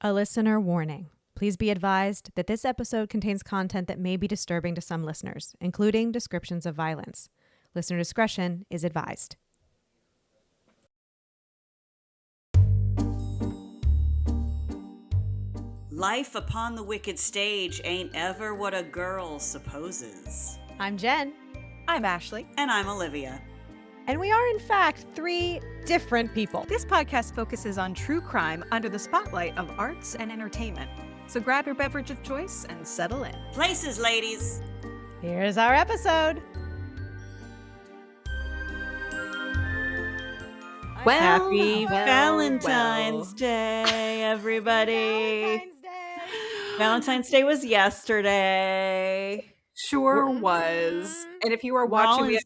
A listener warning. Please be advised that this episode contains content that may be disturbing to some listeners, including descriptions of violence. Listener discretion is advised. Life upon the wicked stage ain't ever what a girl supposes. I'm Jen. I'm Ashley. And I'm Olivia. And we are, in fact, three different people. This podcast focuses on true crime under the spotlight of arts and entertainment. So grab your beverage of choice and settle in. Places, ladies. Here's our episode. Happy Valentine's Day, everybody. Valentine's Day. Valentine's Day was yesterday. Sure was. And if you are watching,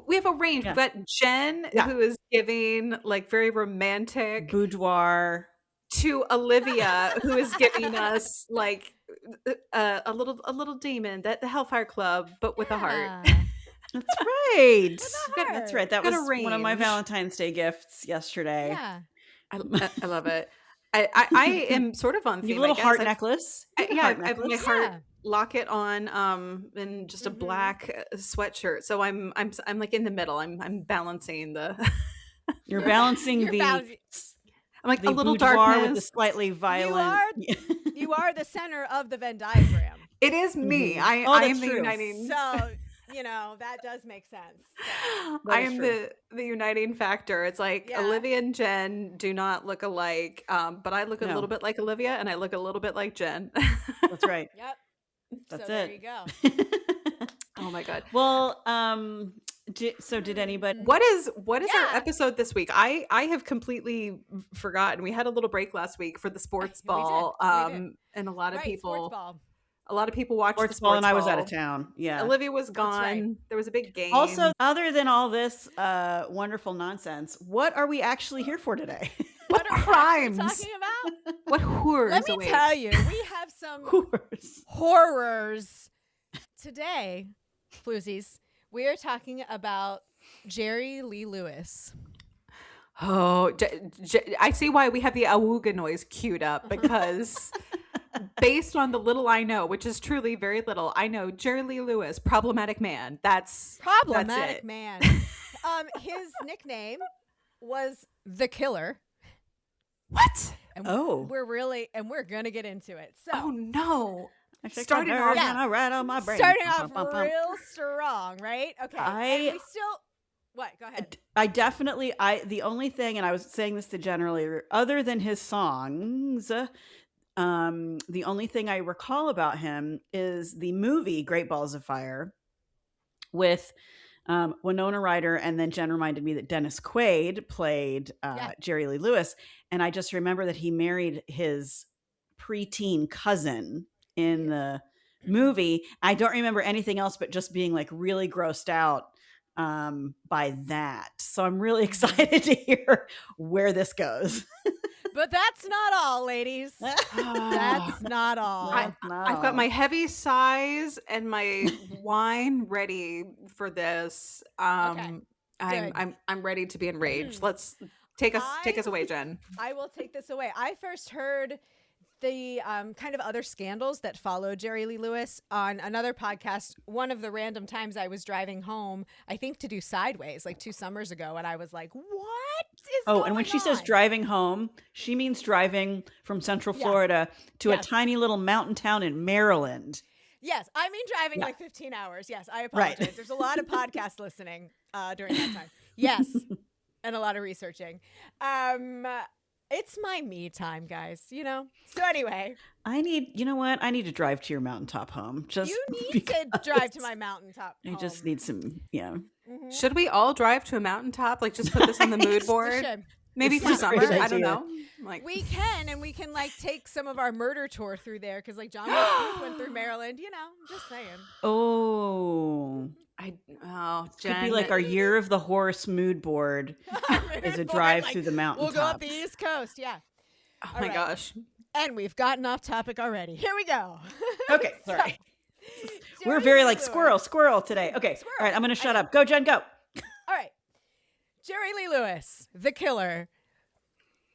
we have a range. Yeah. We've got Jen, who is giving like very romantic Boudoir. to Olivia, who is giving us like a little demon, that the Hellfire Club, but with a heart. That's right. heart. That's right. That Got was a one of my range. Valentine's Day gifts yesterday. Yeah. I love it. I am sort of on theme. You have a little I guess. heart necklace. I have my necklace. heart locket on, and just a black sweatshirt. So I'm like in the middle. I'm balancing the. You're balancing You're the. balancing- I'm like the a little boudoir darkness. with the slightly violent. You are the center of the Venn diagram. It is me. Mhm. I Oh, am that's the true. uniting. So, that does make sense. So, I is am true. the uniting factor. It's like Yeah. Olivia and Jen do not look alike, but I look a No. little bit like Olivia, and I look a little bit like Jen. That's right. yep. That's so there it. you go. Oh my god. Well, so did anybody? What is our Yeah. episode this week? I have completely forgotten. We had a little break last week for the sports We did. ball, We did. and a lot of Right, people sports ball. watched Sports the ball, sports and I was out of ball. town. Yeah. Olivia was gone. right. There was a big game. Also, other than all this wonderful nonsense, what are we actually here for today? what What are we crimes? talking about? What whores? Let me await? tell you, we have some Whores. horrors today, floozies. We are talking about Jerry Lee Lewis. Oh, I see why we have the awooga noise queued up, because based on the little I know, which is truly very little, I know Jerry Lee Lewis, problematic man. That's Problematic it. man. His nickname was the Killer. What? And Oh. we're gonna get into it. So Oh no. Actually, Starting I off- got nerves and I rat on my brain. starting Pum, off pum, pum, pum. real strong, right? Okay. I- And we still what? Go ahead. I definitely, the only thing, and I was saying this to Jen earlier, other than his songs, the only thing I recall about him is the movie Great Balls of Fire with Winona Ryder, and then Jen reminded me that Dennis Quaid played Yeah. Jerry Lee Lewis, and I just remember that he married his preteen cousin in the movie. I don't remember anything else but just being like really grossed out by that. So I'm really excited to hear where this goes. But that's not all, ladies. That's not all. I've got my heavy sighs and my wine ready for this. Okay. I'm ready to be enraged. Let's take us away, Jen. I will take this away. I first heard the kind of other scandals that followed Jerry Lee Lewis on another podcast. One of the random times I was driving home, I think to do Sideways, like 2 summers ago, and I was like, "What is Oh, going and when she says on?" driving home, she means driving from Central Yeah. Florida to Yes. a tiny little mountain town in Maryland. Yes, I mean driving Yeah. like 15 hours. Yes, I Right. apologize. There's a lot of podcast listening during that time. Yes, and a lot of researching. It's my me time, guys. So anyway, You know what? I need to drive to your mountaintop home. Just you need to drive to my mountaintop. I just home. need some, Mhm. Should we all drive to a mountaintop? Like, just put this on the mood We board. should. Maybe This for is a summer. great I don't idea. know. Like, We can, and we can like take some of our murder tour through there because like John Booth went through Maryland. I'm just saying. Oh. Jen, Could be like our Year of the Horse mood board is a drive through the mountaintops. We'll go up the East Coast, yeah. oh all my right. gosh. And we've gotten off topic already. Here we go. Okay, sorry. We're Jerry very Lee like Lewis. squirrel today. Okay. Squirrel. All right, I'm going to shut up. Go, Jen, go. All right. Jerry Lee Lewis, the Killer,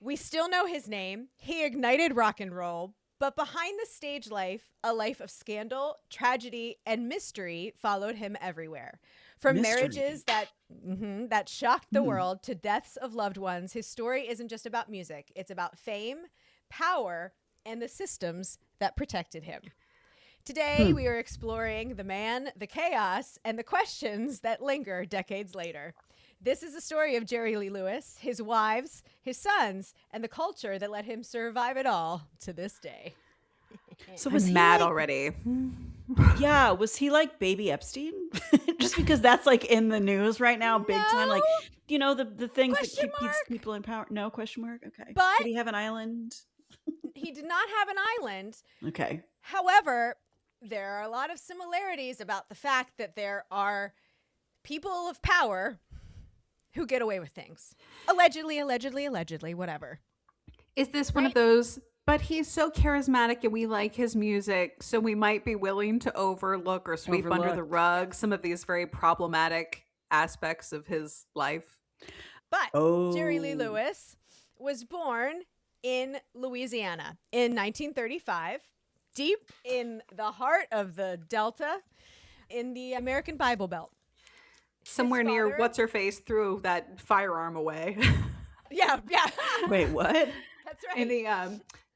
We still know his name. He ignited rock and roll. But behind the stage life, a life of scandal, tragedy, and mystery followed him everywhere. From marriages that shocked the world to deaths of loved ones, his story isn't just about music. It's about fame, power, and the systems that protected him. Today, we are exploring the man, the chaos, and the questions that linger decades later. This is the story of Jerry Lee Lewis, his wives, his sons, and the culture that let him survive it all to this day. So was mad already. Yeah, was he like Baby Epstein? Just because that's like in the news right now, big time. Like, you know, the things that keep people in power. No, question mark. Okay. But did he have an island? He did not have an island. Okay. However, there are a lot of similarities about the fact that there are people of power who get away with things. Allegedly, whatever. Is this one of those, but he's so charismatic and we like his music, so we might be willing to overlook or sweep under the rug some of these very problematic aspects of his life? But Jerry Lee Lewis was born in Louisiana in 1935, deep in the heart of the Delta in the American Bible Belt. Somewhere near what's-her-face threw that firearm away. Yeah. Wait, what? That's right. In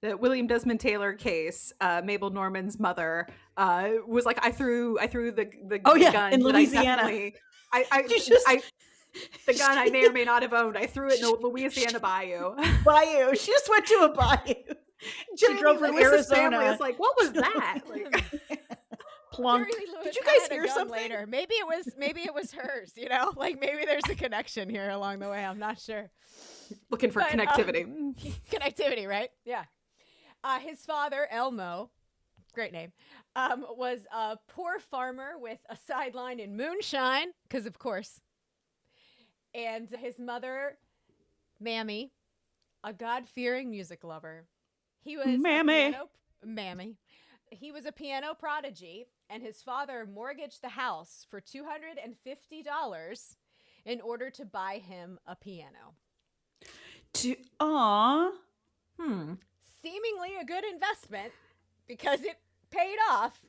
the William Desmond Taylor case, Mabel Norman's mother was like, I threw the gun in Louisiana. The gun I may or may not have owned, I threw it in a Louisiana bayou. She just went to a bayou. She drove from Arizona. I was like, what was that? Plunk. Did you guys hear something later? Maybe it was hers, you know? Like maybe there's a connection here along the way. I'm not sure. Looking for connectivity. Connectivity, right? Yeah. His father, Elmo, great name, was a poor farmer with a sideline in moonshine, because of course. And his mother, Mammy, a God-fearing music lover. He was Mammy. He was a piano prodigy, and his father mortgaged the house for $250 in order to buy him a piano. Seemingly a good investment because it paid off.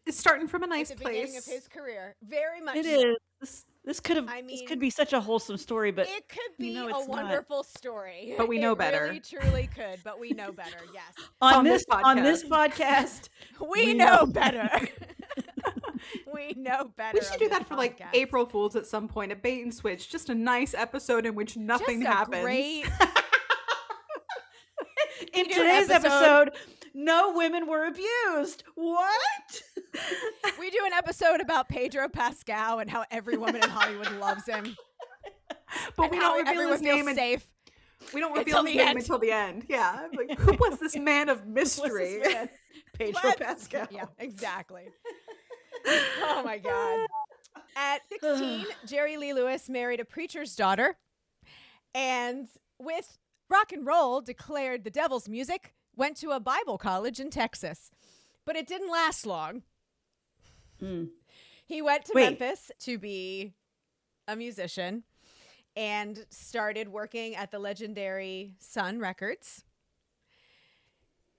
It's starting from a nice at the place. beginning of his career. Very much It so. is. This could be such a wholesome story, but it could be a wonderful story. But we know better. It really, truly could, but we know better, yes. On this podcast, we know better. We know better. We should do that for like April Fools at some point, a bait and switch, just a nice episode in which nothing happens. Great. In today's episode, no women were abused. What? We do an episode about Pedro Pascal and how every woman in Hollywood loves him. But we don't reveal his name. Safe. We don't reveal his name until the end. Yeah. Like, who was this man of mystery? Pedro Pascal. Yeah, exactly. Oh my God. At 16, Jerry Lee Lewis married a preacher's daughter, and with rock and roll declared the devil's music, went to a Bible college in Texas. But it didn't last long. He went to Memphis to be a musician and started working at the legendary Sun Records.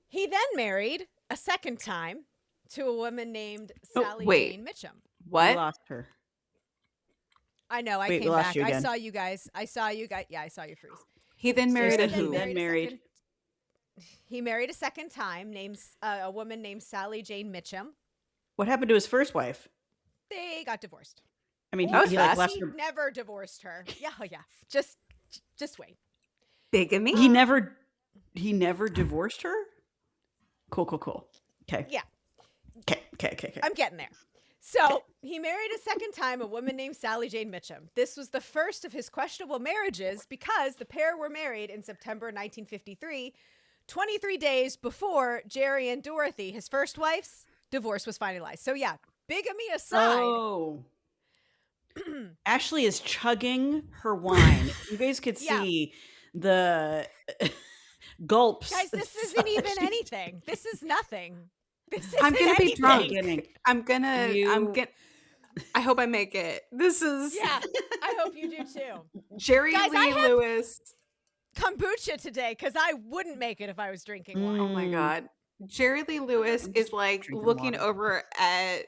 He then married a second time to a woman named Sally Jane Mitchum. What? We lost her. I know. I came back. I saw you guys. Yeah, I saw you freeze. He then married He married a second time, a woman named Sally Jane Mitchum. What happened to his first wife? They got divorced. I mean, he never divorced her. Yeah. Just wait. Bigamy? He never divorced her? Cool. Okay. Yeah. Okay. I'm getting there. So he married a second time a woman named Sally Jane Mitchum. This was the first of his questionable marriages because the pair were married in September 1953, 23 days before Jerry and Dorothy, his first wife's, divorce was finalized. So yeah, bigamy aside. Oh. Ashley is chugging her wine. You guys could see the gulps. Guys, this isn't even anything. This is nothing. I'm gonna be drunk. I hope I make it. This is. Yeah, I hope you do too. Jerry Lee Lewis kombucha today because I wouldn't make it if I was drinking wine. Oh my God. Jerry Lee Lewis is like drinking looking water. over at,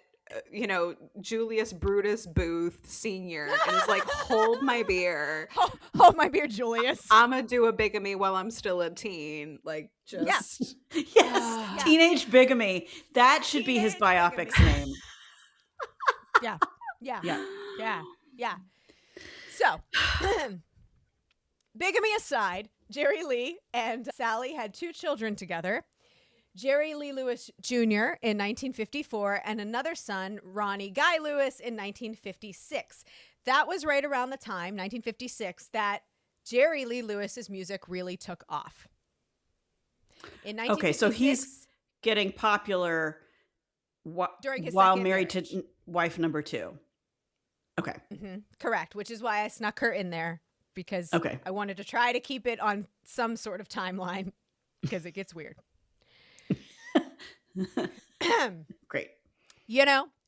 Julius Brutus Booth Sr. and is like, hold my beer. Hold my beer, Julius. I'm going to do a bigamy while I'm still a teen. Like, just. Yes. Yeah. Teenage bigamy. That should be his Teenage biopic's bigamy. name. Yeah. Yeah. So, bigamy aside, Jerry Lee and Sally had 2 children together. Jerry Lee Lewis Jr. in 1954 and another son, Ronnie Guy Lewis, in 1956. That was right around the time, 1956, that Jerry Lee Lewis's music really took off. In 1956, Okay, so he's getting popular during his while second married marriage. to wife number 2. Okay. Correct, which is why I snuck her in there because Okay. I wanted to try to keep it on some sort of timeline because it gets weird. Great.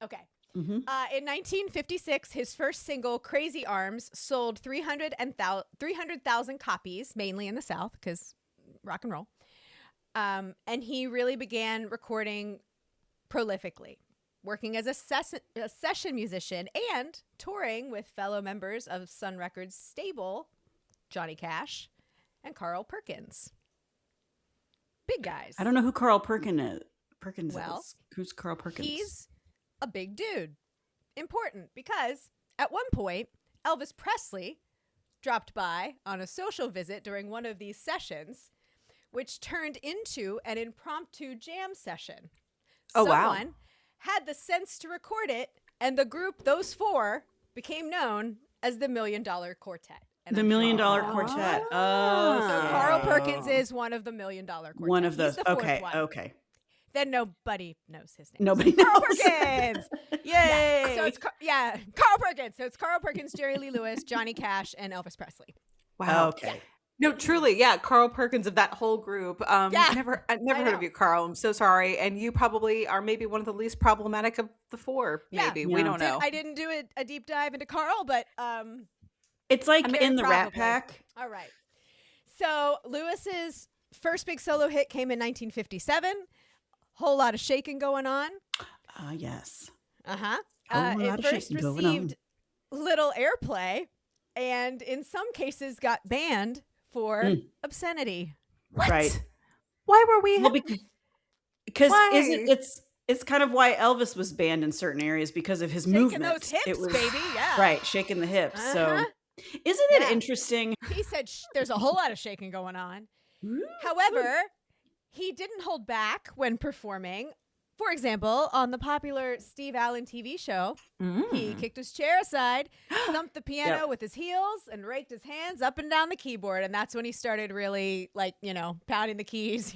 Okay. Mm-hmm. In 1956, his first single, Crazy Arms, sold 300,000 copies, mainly in the South, because rock and roll. And he really began recording prolifically, working as a session musician and touring with fellow members of Sun Records stable, Johnny Cash and Carl Perkins. Big guys. I don't know who Carl Perkins is. Well, Who's Carl Perkins? He's a big dude. Important because at one point, Elvis Presley dropped by on a social visit during one of these sessions, which turned into an impromptu jam session. Oh, wow. Someone had the sense to record it, and the group, those 4, became known as the $1 Million Quartet. And the I'm $1 Million sure- Quartet. So Oh. Carl Perkins is one of the $1 Million Quartet. one of He's those. the 4th Okay. one. Okay. Then nobody knows his name. Nobody Carl knows. Perkins. Yay. So it's Carl Perkins. So it's Carl Perkins, Jerry Lee Lewis, Johnny Cash, and Elvis Presley. Wow. Okay. No, truly, yeah. Carl Perkins of that whole group. I never I heard know. of you, Carl. I'm so sorry. And you probably are maybe one of the least problematic of the 4. Yeah. Maybe Yeah. we don't know. I didn't do a deep dive into Carl, but It's like I mean, in the Rat probably. Pack. all right. So Lewis's first big solo hit came in 1957. Whole lot of shaking going on. Yes. Uh-huh. Whole lot It of first shaking going on. received little airplay and in some cases got banned for obscenity. What? Right. Why were we? Well, because Why? it's kind of why Elvis was banned in certain areas because of his Shaking movement. those hips, It was, baby. Yeah. Right, shaking the hips. So, Uh-huh. isn't it Yeah. interesting? He said there's a whole lot of shaking going on. However, he didn't hold back when performing. For example, on the popular Steve Allen TV show, he kicked his chair aside, thumped the piano Yep. with his heels, and raked his hands up and down the keyboard. And that's when he started really, pounding the keys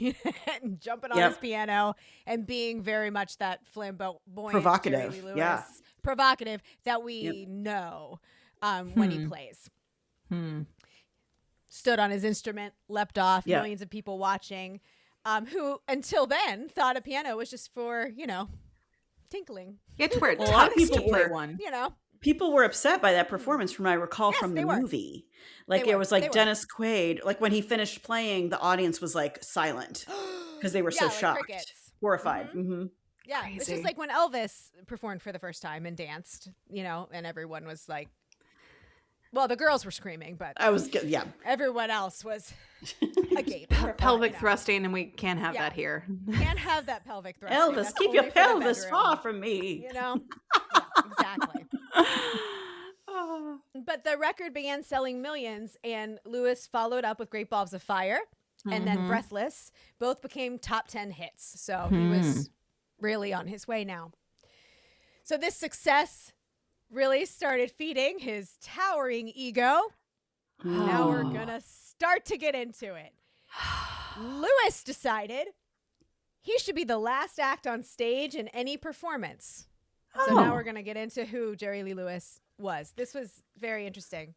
and jumping on Yep. his piano and being very much that flamboyant, Provocative, Jerry Lee Lewis, yeah. provocative that we know when he plays. Stood on his instrument, leapt off, Yeah. millions of people watching. Who until then thought a piano was just for, tinkling. It's where A lot of people to play were- one. People were upset by that performance, from what I recall Yes, from they the were. movie. Like They it were. was They like were. Dennis Quaid. Like when he finished playing, the audience was like silent because they were so Yeah, like shocked, crickets. horrified. Mm-hmm. Yeah, it's Crazy. just like when Elvis performed for the first time and danced, and everyone was like, well, the girls were screaming, but I was good. Yeah. everyone else was agape. Pelvic thrusting, and we can't have Yeah. that here. Can't have that pelvic thrust. Elvis, keep your pelvis far from me. Yeah, exactly. But the record began selling millions, and Lewis followed up with Great Balls of Fire and then Breathless. Both became top 10 hits. So he was really on his way now. So this success really started feeding his towering ego. Now we're going to start to get into it. Lewis decided he should be the last act on stage in any performance. So now we're going to get into who Jerry Lee Lewis was. This was very interesting.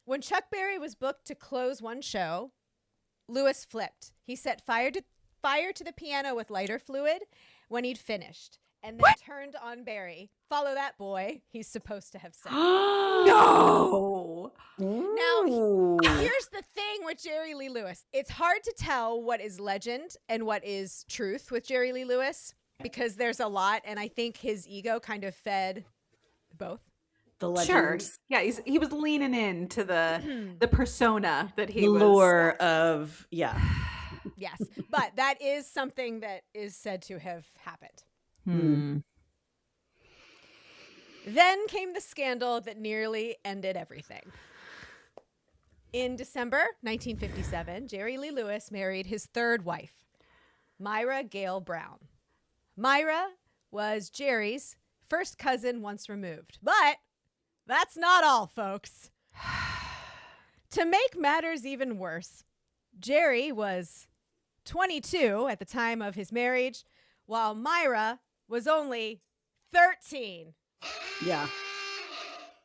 When Chuck Berry was booked to close one show, Lewis flipped. He set fire to the piano with lighter fluid when he'd finished, and then turned on Berry. Follow that boy, he's supposed to have said. No. Now, Ooh. here's the thing with Jerry Lee Lewis. It's hard to tell what is legend and what is truth with Jerry Lee Lewis because there's a lot, and I think his ego kind of fed both. The Sure. legends. Yeah, he was leaning into the persona that he The was. lore of, yeah. Yes, but that is something that is said to have happened. Hmm. Then came the scandal that nearly ended everything. In December 1957, Jerry Lee Lewis married his third wife, Myra Gail Brown. Myra was Jerry's first cousin once removed. But that's not all, folks. To make matters even worse, Jerry was 22 at the time of his marriage, while Myra was only 13. Yeah.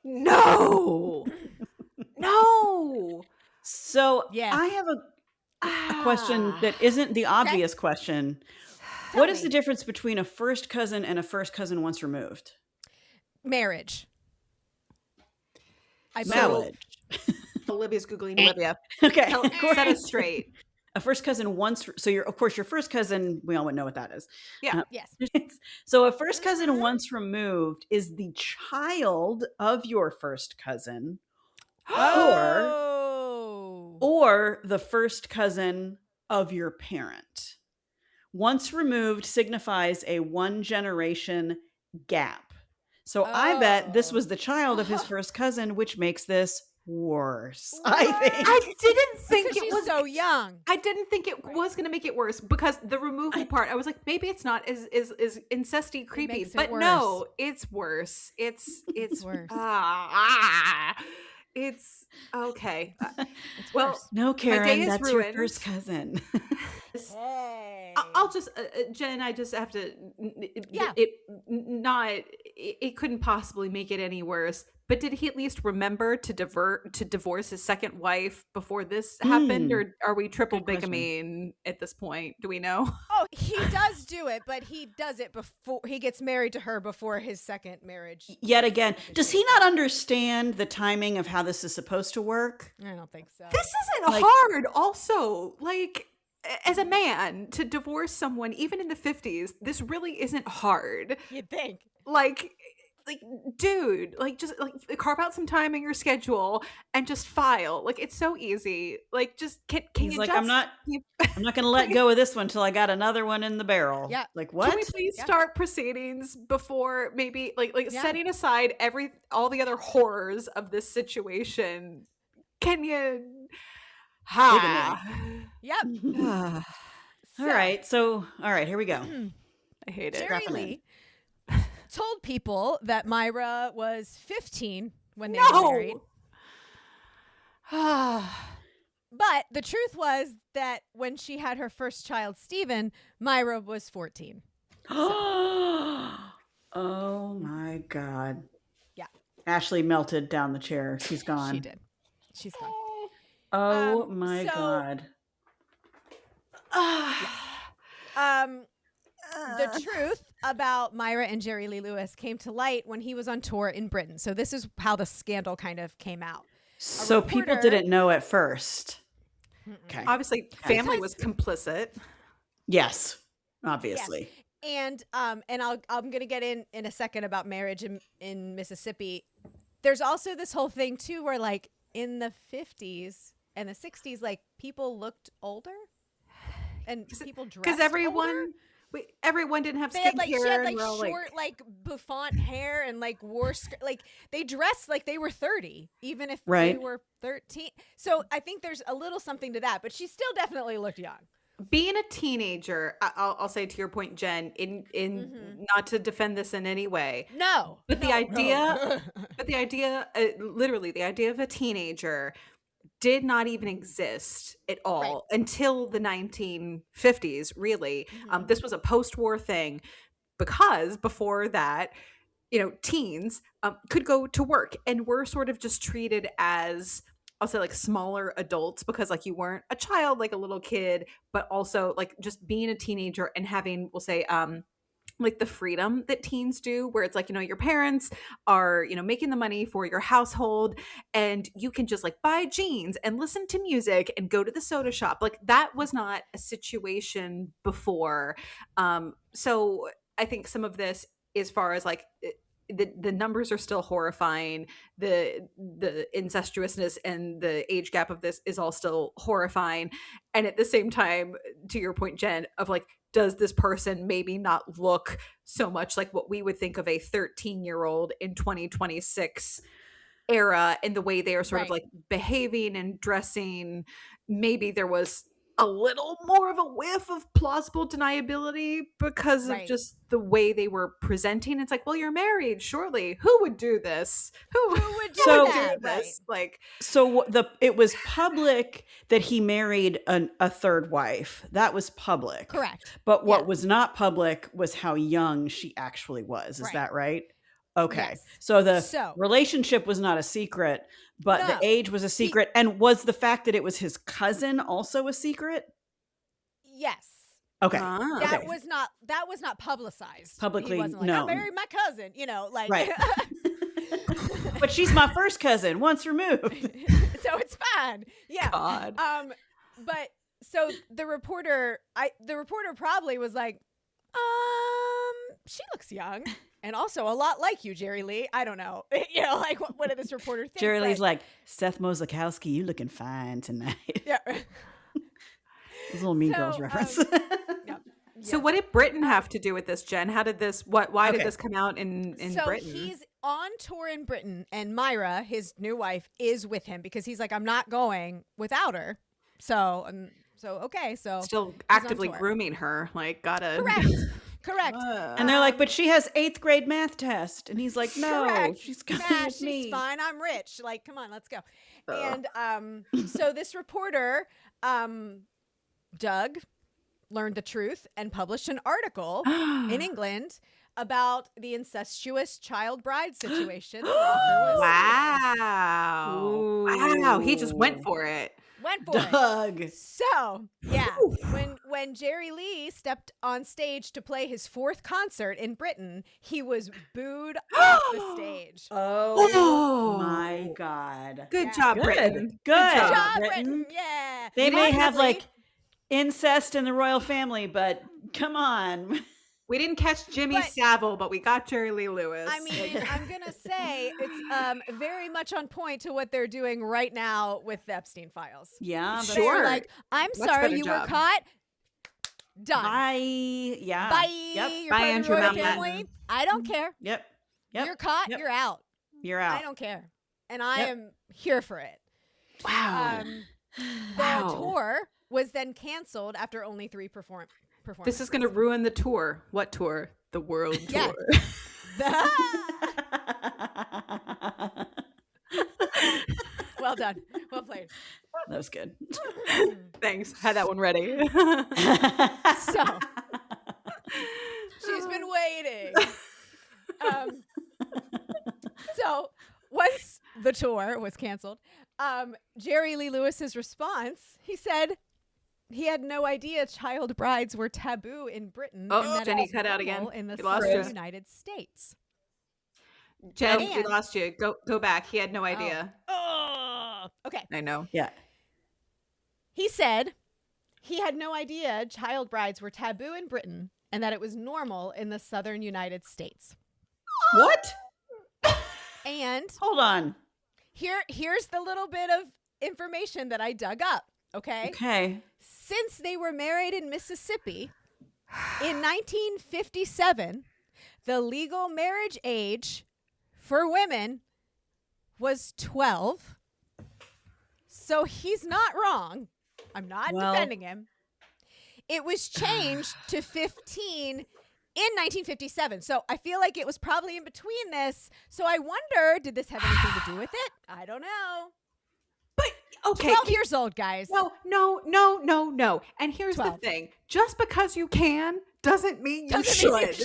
No. No. So Yes. I have a question that isn't the obvious question. Tell What is me. the difference between a first cousin and a first cousin once removed? Marriage. I Marriage. Olivia's Googling Olivia. Okay. Set us straight. A first cousin once, so of course your first cousin, we all would know what that is. Yeah. Yes. So a first cousin once removed is the child of your first cousin Oh. or the first cousin of your parent. Once removed signifies a one generation gap. So I bet this was the child of his first cousin, which makes this worse. I think. I didn't think Because it she's was so young. I didn't think it was going to make it worse because the removal part, I was like, maybe it's not as incesty creepy, makes it but worse. no, it's worse. It's worse. It's okay. It's Well, worse. No, day Karen, is that's your ruined. first cousin. Hey. I'll just Jen, I just have to Yeah. it couldn't possibly make it any worse. But did he at least remember to divorce his second wife before this happened, or are we triple Good question. bigamy at this point? Do we know? Oh, he does do it, but he does it before he gets married to her before his second marriage. Yet again, does he not understand the timing of how this is supposed to work? I don't think so. This isn't Like- hard. Also, like as a man to divorce someone, even in the 50s, this really isn't hard. You'd think. Like, dude, like just like carve out some time in your schedule and just file. Like it's so easy. Like just can He's you like, just, I'm not going to let go of this one until I got another one in the barrel. Yeah. Like Can what? we please Yeah. start proceedings before maybe like Yeah. setting aside all the other horrors of this situation? Can you? Yep. All So, right. So, all right, here we go. I hate it. Jerry Dropping in. Lee told people that Myra was 15 when they were married. But the truth was that when she had her first child, Stephen, Myra was 14. Oh my God. Yeah. Ashley melted down the chair. She's gone. She did. She's gone. Oh my so- God. The truth about Myra and Jerry Lee Lewis came to light when he was on tour in Britain. So this is how the scandal kind of came out. So people reporter- didn't know at first. Okay. Obviously, family was complicit. Yes. Obviously. And I'm gonna get in a second about marriage in Mississippi. There's also this whole thing too, where like in the 50s and the 60s, like people looked older, and people dressed Because older. everyone didn't have They had skincare. like she had and like we're all short like bouffant hair and like wore like they dressed like they were 30 even if they Right. were 13. So I think there's a little something to that, but she still definitely looked young. being a teenager, I'll say to your point, Jen, in not to defend this in any way, No, but the no, idea, no. but the idea, literally, the idea of a teenager did not even exist at all Right. until the 1950s. Really, this was a post-war thing because before that, teens could go to work and were sort of just treated as, I'll say, like smaller adults, because like you weren't a child, like a little kid, but also like just being a teenager and having, we'll say, like the freedom that teens do, where it's like, you know, your parents are, you know, making the money for your household and you can just like buy jeans and listen to music and go to the soda shop. Like that was not a situation before. So I think some of this, as far as like the numbers are still horrifying, the incestuousness and the age gap of this is all still horrifying. And at the same time, to your point, Jen, of like, does this person maybe not look so much like what we would think of a 13-year-old in 2026 era, in the way they are sort of like behaving and dressing? Maybe there was a little more of a whiff of plausible deniability because of just the way they were presenting. It's like, well, you're married, surely. Who would do this? Who would do this? Right. Like, so it was public that he married a third wife. That was public. Correct. But what was not public was how young she actually was. Is that right? Okay. Yes. So the relationship was not a secret, but the age was a secret. And was the fact that it was his cousin also a secret? Yes. Okay. That was not publicized. Publicly, he wasn't like, no. I married my cousin, you know, like Right. But she's my first cousin, once removed. So it's fine. Yeah. God. But so the reporter probably was like, she looks young. And also a lot like you, Jerry Lee. I don't know. You know, like what did this reporter think? Jerry Lee's like, Seth Moslakowski, you looking fine tonight. Yeah. This little Mean Girls reference. Yeah. So what did Britain have to do with this, Jen? How did this, why did this come out in so Britain? He's on tour in Britain, and Myra, his new wife, is with him because he's like, I'm not going without her. So okay. So still actively grooming her. Like, gotta. Correct. And they're like, but she has 8th grade math test. And he's like, no, she's coming with me. She's fine. I'm rich. Like, come on, let's go. And so this reporter, Doug, learned the truth and published an article in England about the incestuous child bride situation. Wow. He just went for it. Doug. So, yeah, when Jerry Lee stepped on stage to play his 4th concert in Britain, he was booed off the stage. Oh my God. Good job, Britain. Good job, Britain. Yeah. They may have like incest in the royal family, but come on. We didn't catch Jimmy Savile, but we got Jerry Lee Lewis. I mean, I'm going to say it's very much on point to what they're doing right now with the Epstein files. Yeah, sure. Like, I'm sorry you were caught. Done. Bye. Yeah. Bye. Yep. You're Bye, part of Andrew the royal Mountbatten. family. I don't care. Yep. You're caught. Yep. You're out. You're out. I don't care. And I am here for it. Wow. The tour was then canceled after only 3 performances. This is going to ruin the tour. What tour? The world tour. Well done. Well played. That was good. Thanks. Had that one ready. So she's been waiting. So once the tour was canceled, Jerry Lee Lewis's response, he said he had no idea child brides were taboo in Britain. Oh, and that Jenny it was cut out normal again. in the We lost southern you. United States. Jen, we lost you. Go back. He had no idea. Okay. I know. Yeah. He said he had no idea child brides were taboo in Britain and that it was normal in the southern United States. What? And hold on. Here's the little bit of information that I dug up. Okay. Since they were married in Mississippi in 1957, the legal marriage age for women was 12. So he's not wrong. I'm not defending him. It was changed to 15 in 1957. So I feel like it was probably in between this. So I wonder, did this have anything to do with it? I don't know. But okay. 12 years old, guys. No. And here's 12. the thing. Just because you can doesn't mean you should.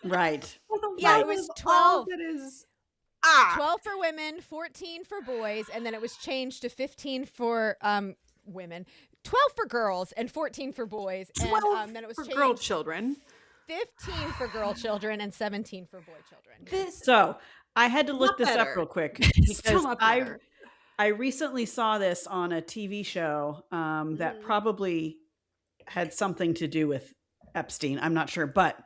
Right. Yeah, it was 12. That is 12 for women, 14 for boys, and then it was changed to 15 for women, 12 for girls, and 14 for boys. 12 and then it was for changed girl children. 15 for girl children and 17 for boy children. So I had to look Not this up better. real quick It's still because not better. I recently saw this on a TV show that probably had something to do with Epstein. I'm not sure, but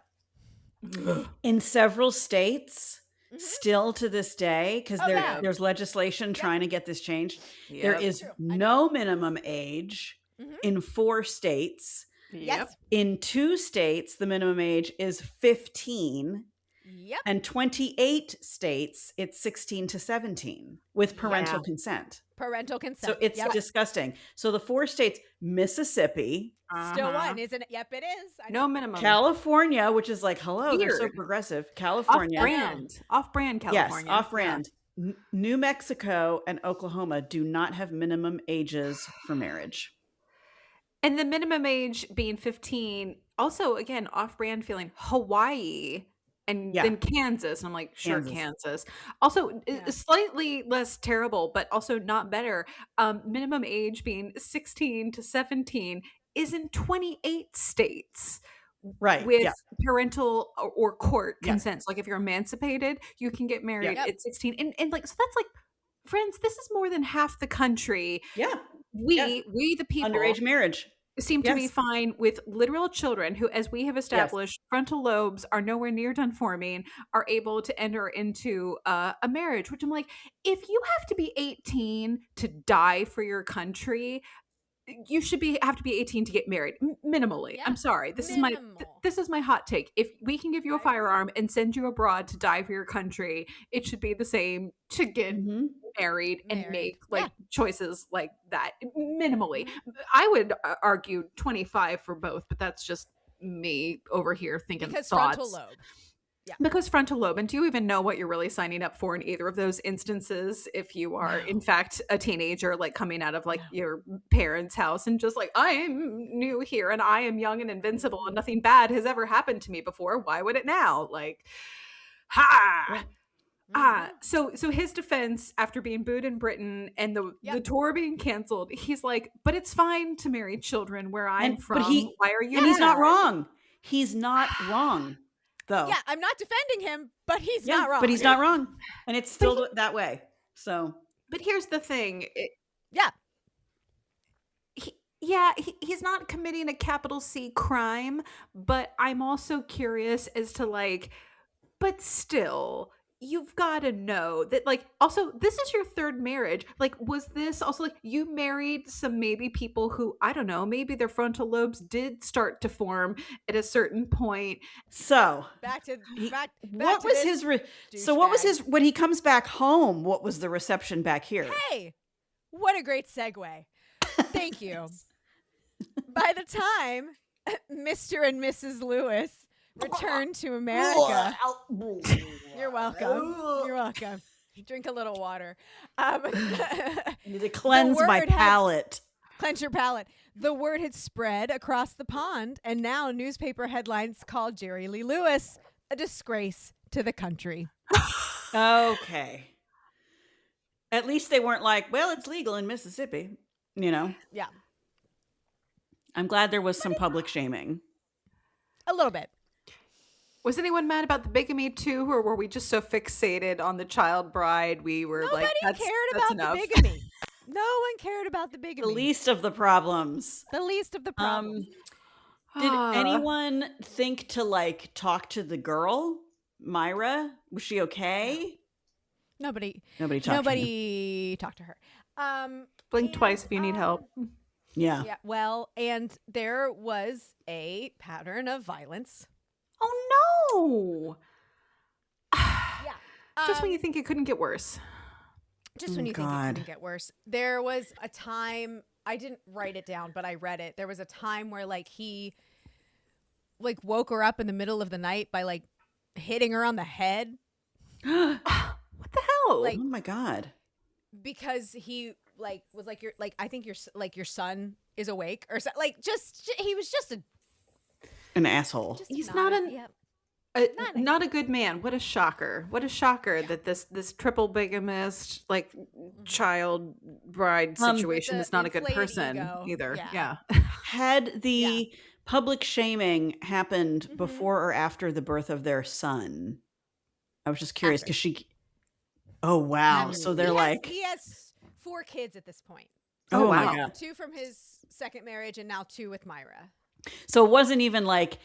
in several states, still to this day, because there's legislation trying to get this changed, there is no minimum age in 4 states. Yes. In 2 states, the minimum age is 15. Yep. And 28 states, it's 16 to 17 with parental consent. Parental consent. So it's disgusting. So the 4 states, Mississippi, Still one, isn't it? Yep, it is. I know. No minimum. California, which is like, hello, they're so Weird. progressive. California. Off-brand California. Yes, off-brand. New Mexico and Oklahoma do not have minimum ages for marriage. And the minimum age being 15, also, again, off-brand feeling. Hawaii and then Kansas. I'm like, sure, Kansas. Also, slightly less terrible, but also not better. Minimum age being 16 to 17 is in 28 states. Right. With parental or court consent. So, like, if you're emancipated, you can get married at 16. And like, so that's like, friends, this is more than half the country. Yeah. We the people. Underage marriage. Seem to be fine with literal children who, as we have established, frontal lobes are nowhere near done forming, are able to enter into a marriage, which I'm like, if you have to be 18 to die for your country, you should have to be 18 to get married, minimally. I'm sorry. This is my hot take. If we can give you a firearm and send you abroad to die for your country, it should be the same to get married and make choices like that, minimally. I would argue 25 for both, but that's just me over here thinking because thoughts. frontal lobe. Yeah. Because frontal lobe. And do you even know what you're really signing up for in either of those instances? If you are, in fact, a teenager, like coming out of like your parents' house and just like, I am new here and I am young and invincible and nothing bad has ever happened to me before. Why would it now? Like, So his defense after being booed in Britain and the tour being canceled, he's like, but it's fine to marry children where I'm from. Why are you? And he's not wrong. He's not wrong. Though. Yeah, I'm not defending him, but he's not wrong. But he's not wrong. And it's still that way. So, but here's the thing. He's not committing a capital C crime, but I'm also curious as to like, but still, you've got to know that, like, also, this is your 3rd marriage. Like, was this also like you married some maybe people who, I don't know, maybe their frontal lobes did start to form at a certain point. So what was his when he comes back home, what was the reception back here? Hey, what a great segue. Thank you. By the time Mr. and Mrs. Lewis returned to America. You're welcome. You're welcome. Drink a little water. Need to cleanse my palate. Cleanse your palate. The word had spread across the pond, and now newspaper headlines called Jerry Lee Lewis a disgrace to the country. Okay. At least they weren't like, well, it's legal in Mississippi, you know? Yeah. I'm glad there was some public shaming. A little bit. Was anyone mad about the bigamy too, or were we just so fixated on the child bride? We were Nobody like, cared about the bigamy. No one cared about the bigamy. The least of the problems. The least of the problems. Did anyone think to like talk to the girl, Myra? Was she okay? Nobody talked to her. Blink twice if you need help. Yeah. Well, and there was a pattern of violence. Oh no! Just when you think it couldn't get worse. Just when you think it couldn't get worse. There was a time, I didn't write it down, but I read it. There was a time where like he like woke her up in the middle of the night by like hitting her on the head. What the hell? Like, oh my God. Because he like was like, I think your son is awake or so, like he was just an asshole. He's not a good man. What a shocker. What a shocker that this triple bigamist, like child bride situation is not a good person either. Yeah. Had the public shaming happened before or after the birth of their son? I was just curious because oh, wow. So they're he has 4 kids at this point. Oh, wow. my God. 2 from his second marriage and now 2 with Myra. So it wasn't even like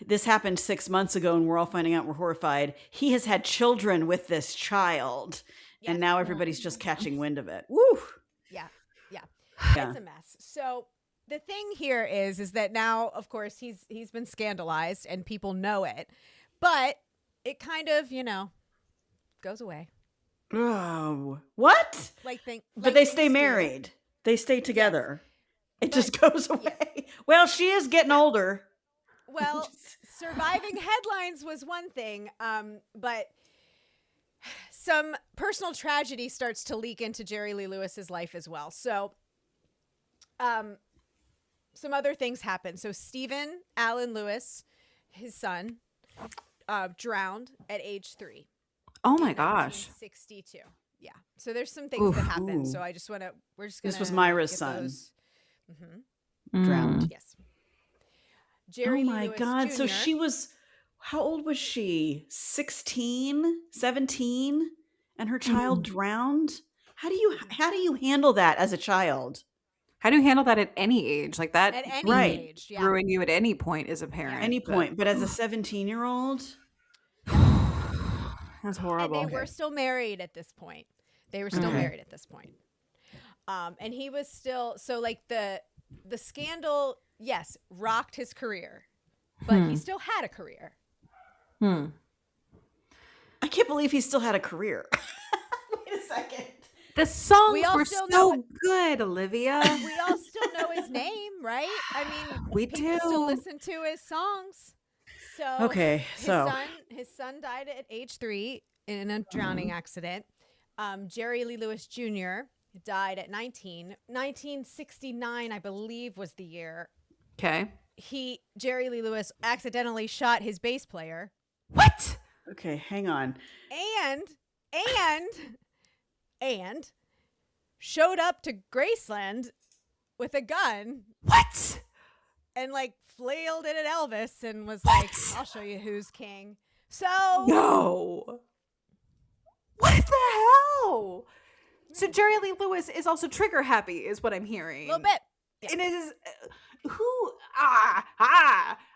this happened 6 months ago and we're all finding out we're horrified. He has had children with this child and now everybody's just catching wind of it. Woo. Yeah. It's a mess. So the thing here is that now, of course, he's been scandalized and people know it, but it kind of, goes away. Oh, what? But they stay married. They stay together. Yes. It just goes away. Yes. Well, she is getting older. Well, surviving headlines was one thing, but some personal tragedy starts to leak into Jerry Lee Lewis's life as well. So, some other things happen. So, Stephen Allen Lewis, his son, drowned at age 3. Oh my gosh. 1962. Yeah. So there's some things that happen. So I just want to, This was Myra's son. Drowned. Yes. Jerry Oh my Lewis God. Jr. So she was, how old was she? 16, 17? And her child drowned? How do you handle that as a child? How do you handle that at any age? Like that At any age, yeah. ruin you at any point as a parent. Any point. But as a 17-year-old? That's horrible. And they were still married at this point. And he was still, so like the scandal, yes, rocked his career, but he still had a career. I can't believe he still had a career. Wait a second. The songs were so good, Olivia. We all still know his name, right? I mean, we people still listen to his songs. So okay, his son died at age 3 in a drowning accident. Jerry Lee Lewis Jr. died at 19. 1969, I believe, was the year. Okay. Jerry Lee Lewis accidentally shot his bass player. What? Okay, hang on. And showed up to Graceland with a gun. What? And like flailed it at Elvis and was like, I'll show you who's king. So no. What the hell? So Jerry Lee Lewis is also trigger happy, is what I'm hearing. A little bit. Yeah. And it is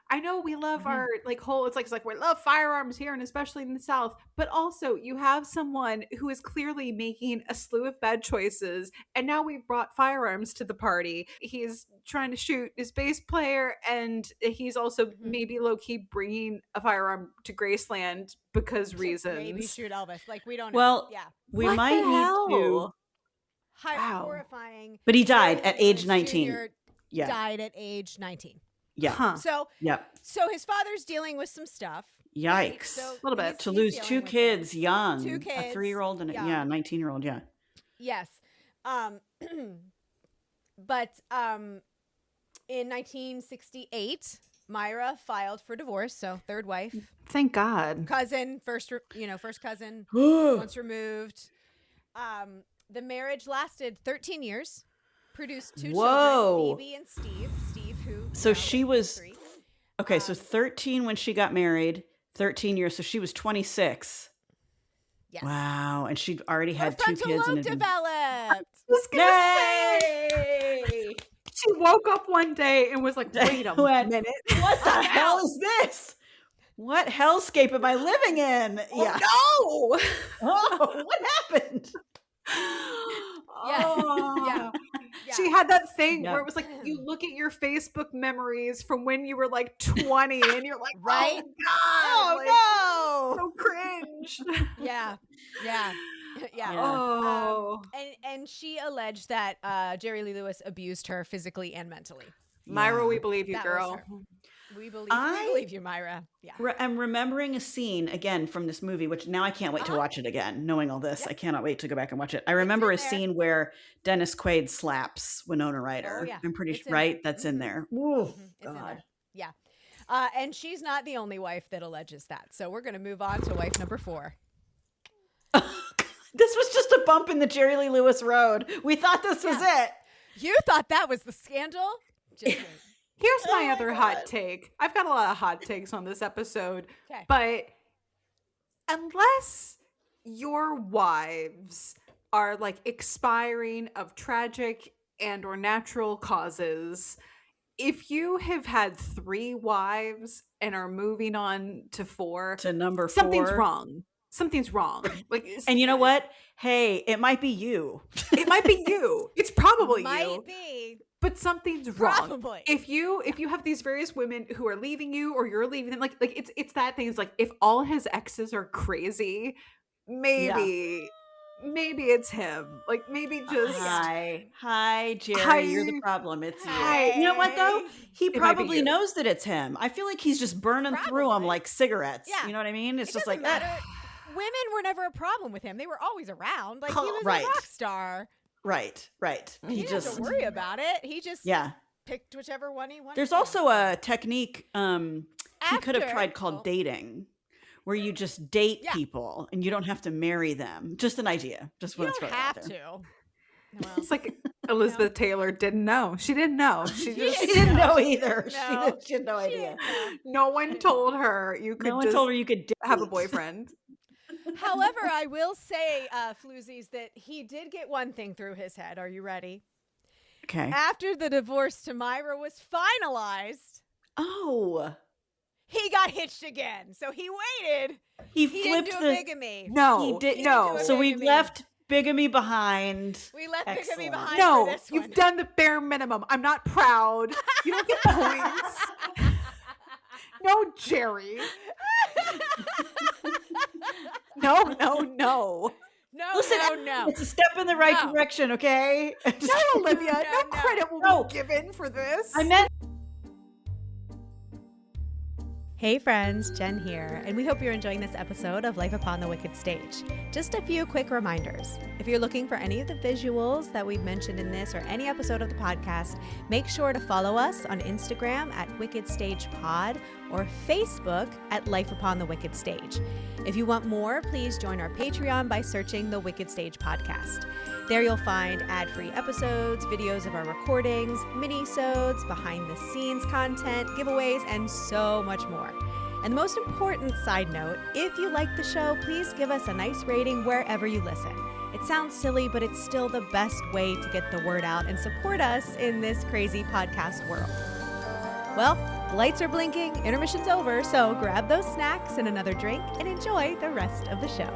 I know we love our whole. It's like we love firearms here, and especially in the South. But also, you have someone who is clearly making a slew of bad choices, and now we've brought firearms to the party. He's trying to shoot his bass player, and he's also maybe low key bringing a firearm to Graceland because reasons. Maybe shoot Elvis. Like we don't know. Well, yeah, we might need to. Horrifying. But he died at age 19. Jr. died at age 19. Yeah. Huh. So his father's dealing with some stuff. Yikes. Right? So a little bit. To lose 2 kids young. 2 kids. A 3-year-old and a 19-year-old, yeah. Yes. But in 1968, Myra filed for divorce, so third wife. Thank God. Cousin, first cousin, once removed. The marriage lasted 13 years. Produced 2 children, Phoebe and Steve. So she was 3. Okay, so 13 when she got married, 13 years. So she was 26. Yes. Wow, and she'd already had 2 kids. Frontal lobe developed. Yay! She woke up one day and was like, "Wait a minute, what the hell is this? What hellscape am I living in?" Oh, no! Oh, what happened? Yeah. She had that thing where it was like you look at your Facebook memories from when you were like 20 and you're like, right? Oh God, no! So cringe. Yeah. Oh. And she alleged that Jerry Lee Lewis abused her physically and mentally. Myra, we believe you, girl. We believe you, Myra. Yeah. I'm remembering a scene again from this movie, which now I can't wait to watch it again. Knowing all this, I cannot wait to go back and watch it. I remember a scene where Dennis Quaid slaps Winona Ryder. Oh, yeah. I'm pretty sure, right? That's in there. Ooh, God. Yeah. And she's not the only wife that alleges that. So we're going to move on to wife number 4. This was just a bump in the Jerry Lee Lewis road. We thought this was it. You thought that was the scandal? Just Here's my other hot take. I've got a lot of hot takes on this episode, but unless your wives are like expiring of tragic and or natural causes, if you have had 3 wives and are moving on to 4, To number 4. something's wrong. Something's wrong. Like, And you know what? Hey, it might be you. it might be you. It's probably you. Might be. But something's wrong. Probably. If you have these various women who are leaving you or you're leaving them, like it's that thing. It's like if all his exes are crazy, maybe it's him. Like maybe just Hi, Jerry. Hi. You're the problem. It's you. Hi. You know what though? He It might be probably you. knows that it's him. I feel like he's just burning through them Probably. like cigarettes. Yeah. You know what I mean? It's It just doesn't like matter. Women were never a problem with him. They were always around. Like he was Right. a rock star. right. He didn't have to worry about it. He just picked whichever one he wanted. There's to. also a technique he could have After- tried called dating, where you just date people and you don't have to marry them. Just an idea. Just You want to don't throw it out have there. to. Well, it's like Elizabeth Taylor didn't know. She didn't know. She just She didn't know either. No. She had no she idea. didn't know. no one told her you could No one just told her you could have a date. boyfriend. However, I will say, Floozies, that he did get one thing through his head. Are you ready? Okay. After the divorce to Myra was finalized, Oh. he got hitched again. So he waited. He He didn't flipped do a the bigamy. No, He did no. do So we bigamy. left bigamy behind. We left bigamy Excellent. behind No, for this you've one. done the bare minimum. I'm not proud. You don't get points. No, Jerry. No. No, Listen, no. It's a step in the right No. direction, okay? No, Olivia. No, No. credit will No. be given for this. I meant Hey friends, Jen here, and we hope you're enjoying this episode of Life Upon the Wicked Stage. Just a few quick reminders. If you're looking for any of the visuals that we've mentioned in this or any episode of the podcast, make sure to follow us on Instagram at Wicked Stage Pod or Facebook at Life Upon the Wicked Stage. If you want more, please join our Patreon by searching the Wicked Stage Podcast. There you'll find ad-free episodes, videos of our recordings, mini-sodes, behind-the-scenes content, giveaways, and so much more. And the most important side note, if you like the show, please give us a nice rating wherever you listen. It sounds silly, but it's still the best way to get the word out and support us in this crazy podcast world. Well, the lights are blinking, intermission's over, so grab those snacks and another drink and enjoy the rest of the show.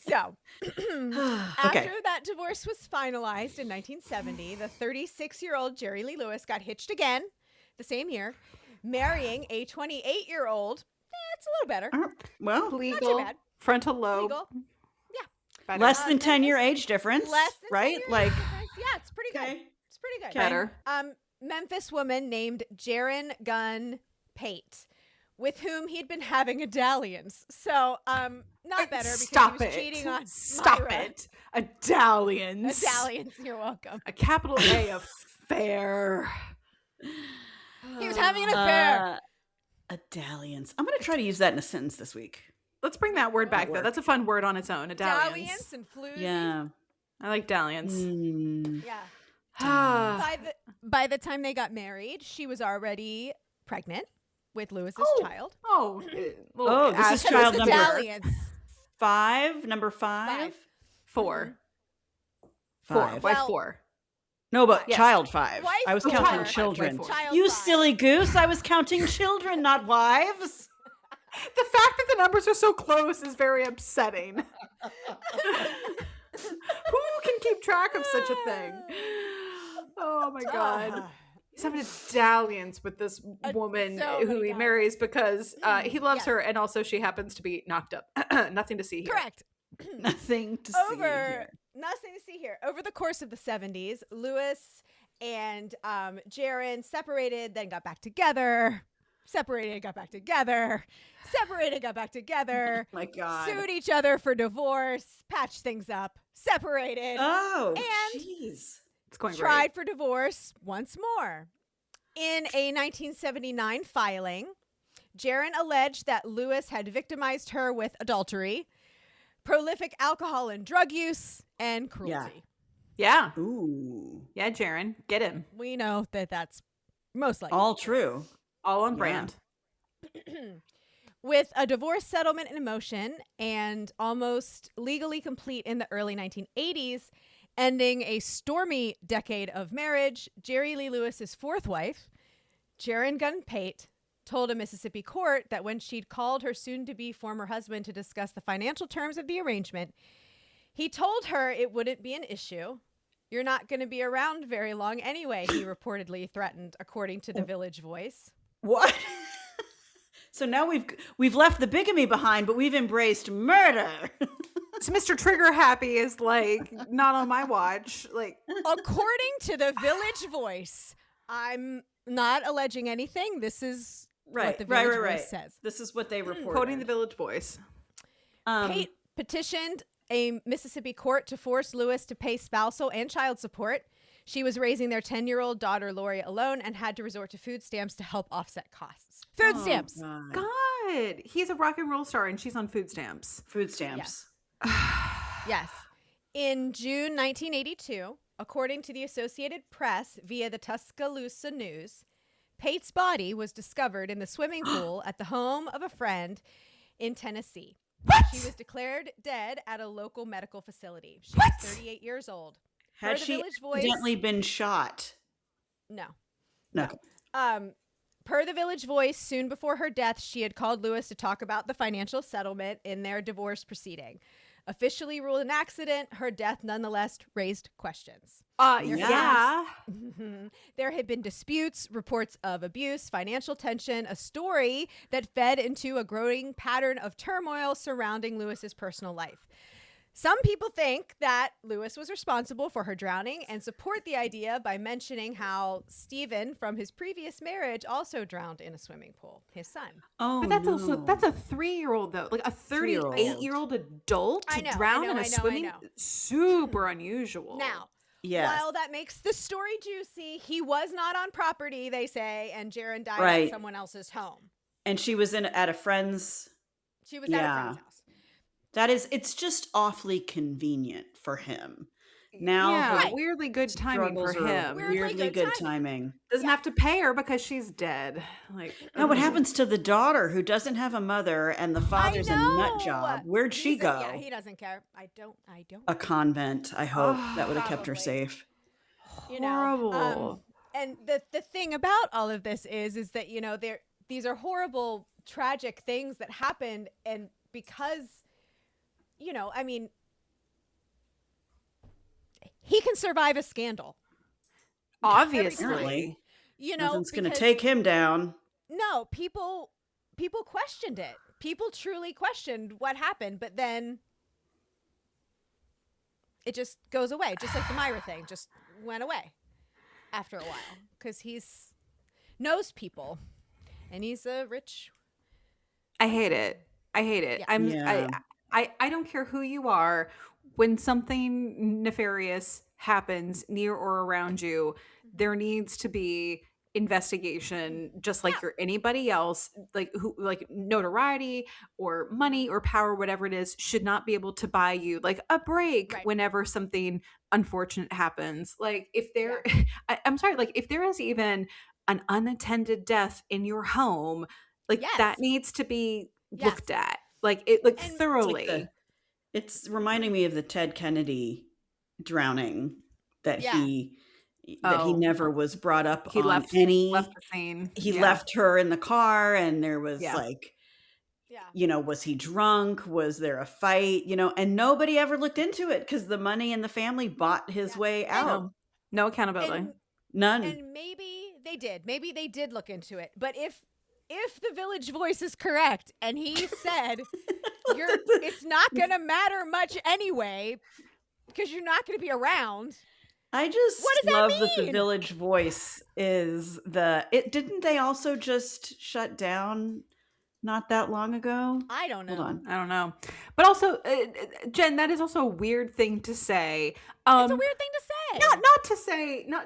So, after that divorce was finalized in 1970, the 36-year-old Jerry Lee Lewis got hitched again the same year, marrying a 28-year-old. It's a little better. well, Legal, bad. frontal lobe. Legal. Better. less than Memphis- 10-year age difference, Less than 10 right? years Like difference. Yeah, it's pretty good. okay. It's pretty good. Better. Memphis woman named Jaren Gunn Pate, with whom he'd been having a dalliance. So, not better because Stop he was it. cheating on Stop Myra. it. A dalliance. A dalliance, you're welcome. A capital A affair. He was having an affair. A dalliance. I'm going to try to use that in a sentence this week. Let's bring that word back, though. work. That's a fun word on its own. A dalliance. Dalliance and floozies. Yeah. I like dalliance. Yeah. Ah. By the time they got married, she was already pregnant with Lewis's child. Oh, Oh, this is Because child it's a number dalliance. 5. Number 5. 4. 5. Why Well, 4? No, but Yes. child 5. Wife I was four. counting Wife children. four. Child You 5. silly goose. I was counting children, not wives. The fact that the numbers are so close is very upsetting. Who can keep track of such a thing? Oh my god. He's having a dalliance with this woman so who many he marries because he loves Yes. her and also she happens to be knocked up. Nothing to see here. Correct. Nothing to see here. Nothing to see here. Over the course of the 70s, Lewis and Jaren separated, then got back together. Separated, got back together. Separated, got back together. My God. Sued each other for divorce. Patched things up. Separated. Oh, And- jeez. It's going Tried for divorce once more. In a 1979 filing, Jaren alleged that Lewis had victimized her with adultery, prolific alcohol and drug use, and cruelty. Yeah. Ooh. Yeah, Jaren. Get him. We know that that's most likely All true. All on Yeah. brand. With a divorce settlement in motion and almost legally complete in the early 1980s, ending a stormy decade of marriage, Jerry Lee Lewis's fourth wife, Jaren Gunn Pate, told a Mississippi court that when she'd called her soon-to-be former husband to discuss the financial terms of the arrangement, he told her it wouldn't be an issue. You're not going to be around very long anyway, he reportedly threatened, according to the Village Voice. What? So now we've left the bigamy behind, but we've embraced murder. So Mr. Trigger Happy is like not on my watch. Like, According to the Village Voice, I'm not alleging anything. This is what the Village Voice says. This is what they reported. quoting the Village Voice. Pate petitioned a Mississippi court to force Lewis to pay spousal and child support. She was raising their 10-year-old daughter, Lori, alone and had to resort to food stamps to help offset costs. Food stamps. God, he's a rock and roll star and she's on food stamps. Food stamps. Yes. In June 1982, according to the Associated Press via the Tuscaloosa News, Pate's body was discovered in the swimming pool at the home of a friend in Tennessee. What? She was declared dead at a local medical facility. She was 38 years old. Had Per the she Village Voice- accidentally been shot? No. No. Per the Village Voice, soon before her death, she had called Lewis to talk about the financial settlement in their divorce proceeding. Officially ruled an accident, her death nonetheless raised questions. Yeah. There had been disputes, reports of abuse, financial tension, a story that fed into a growing pattern of turmoil surrounding Lewis's personal life. Some people think that Lewis was responsible for her drowning and support the idea by mentioning how Stephen from his previous marriage also drowned in a swimming pool, his son. Oh, But that's no. also, that's a 3-year-old though. Like a 38-year-old adult to drown in a swimming, super unusual. Now, Yes. while that makes the story juicy, he was not on property, they say, and Jaren died Right. at someone else's home. And she was at a friend's. She was at a friend's house. It's just awfully convenient for him. Now, Yeah, Right. weirdly good timing for struggles are him. Weirdly good timing. Doesn't have to pay her because she's dead. Like, Now, what happens to the daughter who doesn't have a mother and the father's a nut know. job? Where'd she go? Yeah, he doesn't care. I don't. A convent. I hope that would have kept her Probably. safe. You know, horrible. and the thing about all of this is that, you know, these are horrible, tragic things that happened, and because, you know, I mean, he can survive a scandal. Obviously. Apparently. You know, Nothing's going to because- take him down. No, people questioned it. People truly questioned what happened, but then it just goes away, just like the Myra thing just went away after a while because he's knows people and he's a rich. I hate it. Yeah. I don't care who you are. When something nefarious happens near or around you, there needs to be investigation, just like you're anybody else. Like who, like notoriety or money or power, whatever it is, should not be able to buy you like a break Right. whenever something unfortunate happens. Like if there, I'm sorry, like if there is even an unattended death in your home, like Yes. that needs to be Yes. looked at, like it, like And it's thoroughly. It's reminding me of the Ted Kennedy drowning that Yeah. he Oh. never was brought up He on left any. the scene. He Yeah. left her in the car, and there was Yeah. like, Yeah. you know, was he drunk? Was there a fight? You know, and nobody ever looked into it because the money and the family bought his Yeah. way out. No accountability. And, None. and maybe they did. Maybe they did look into it. But if the Village Voice is correct and he said it's not going to matter much anyway because you're not going to be around. I just What does that love that the mean? Village Voice is didn't they also just shut down not that long ago? I don't know. Hold on. I don't know. But also, Jen, that is also a weird thing to say. It's a weird thing to say.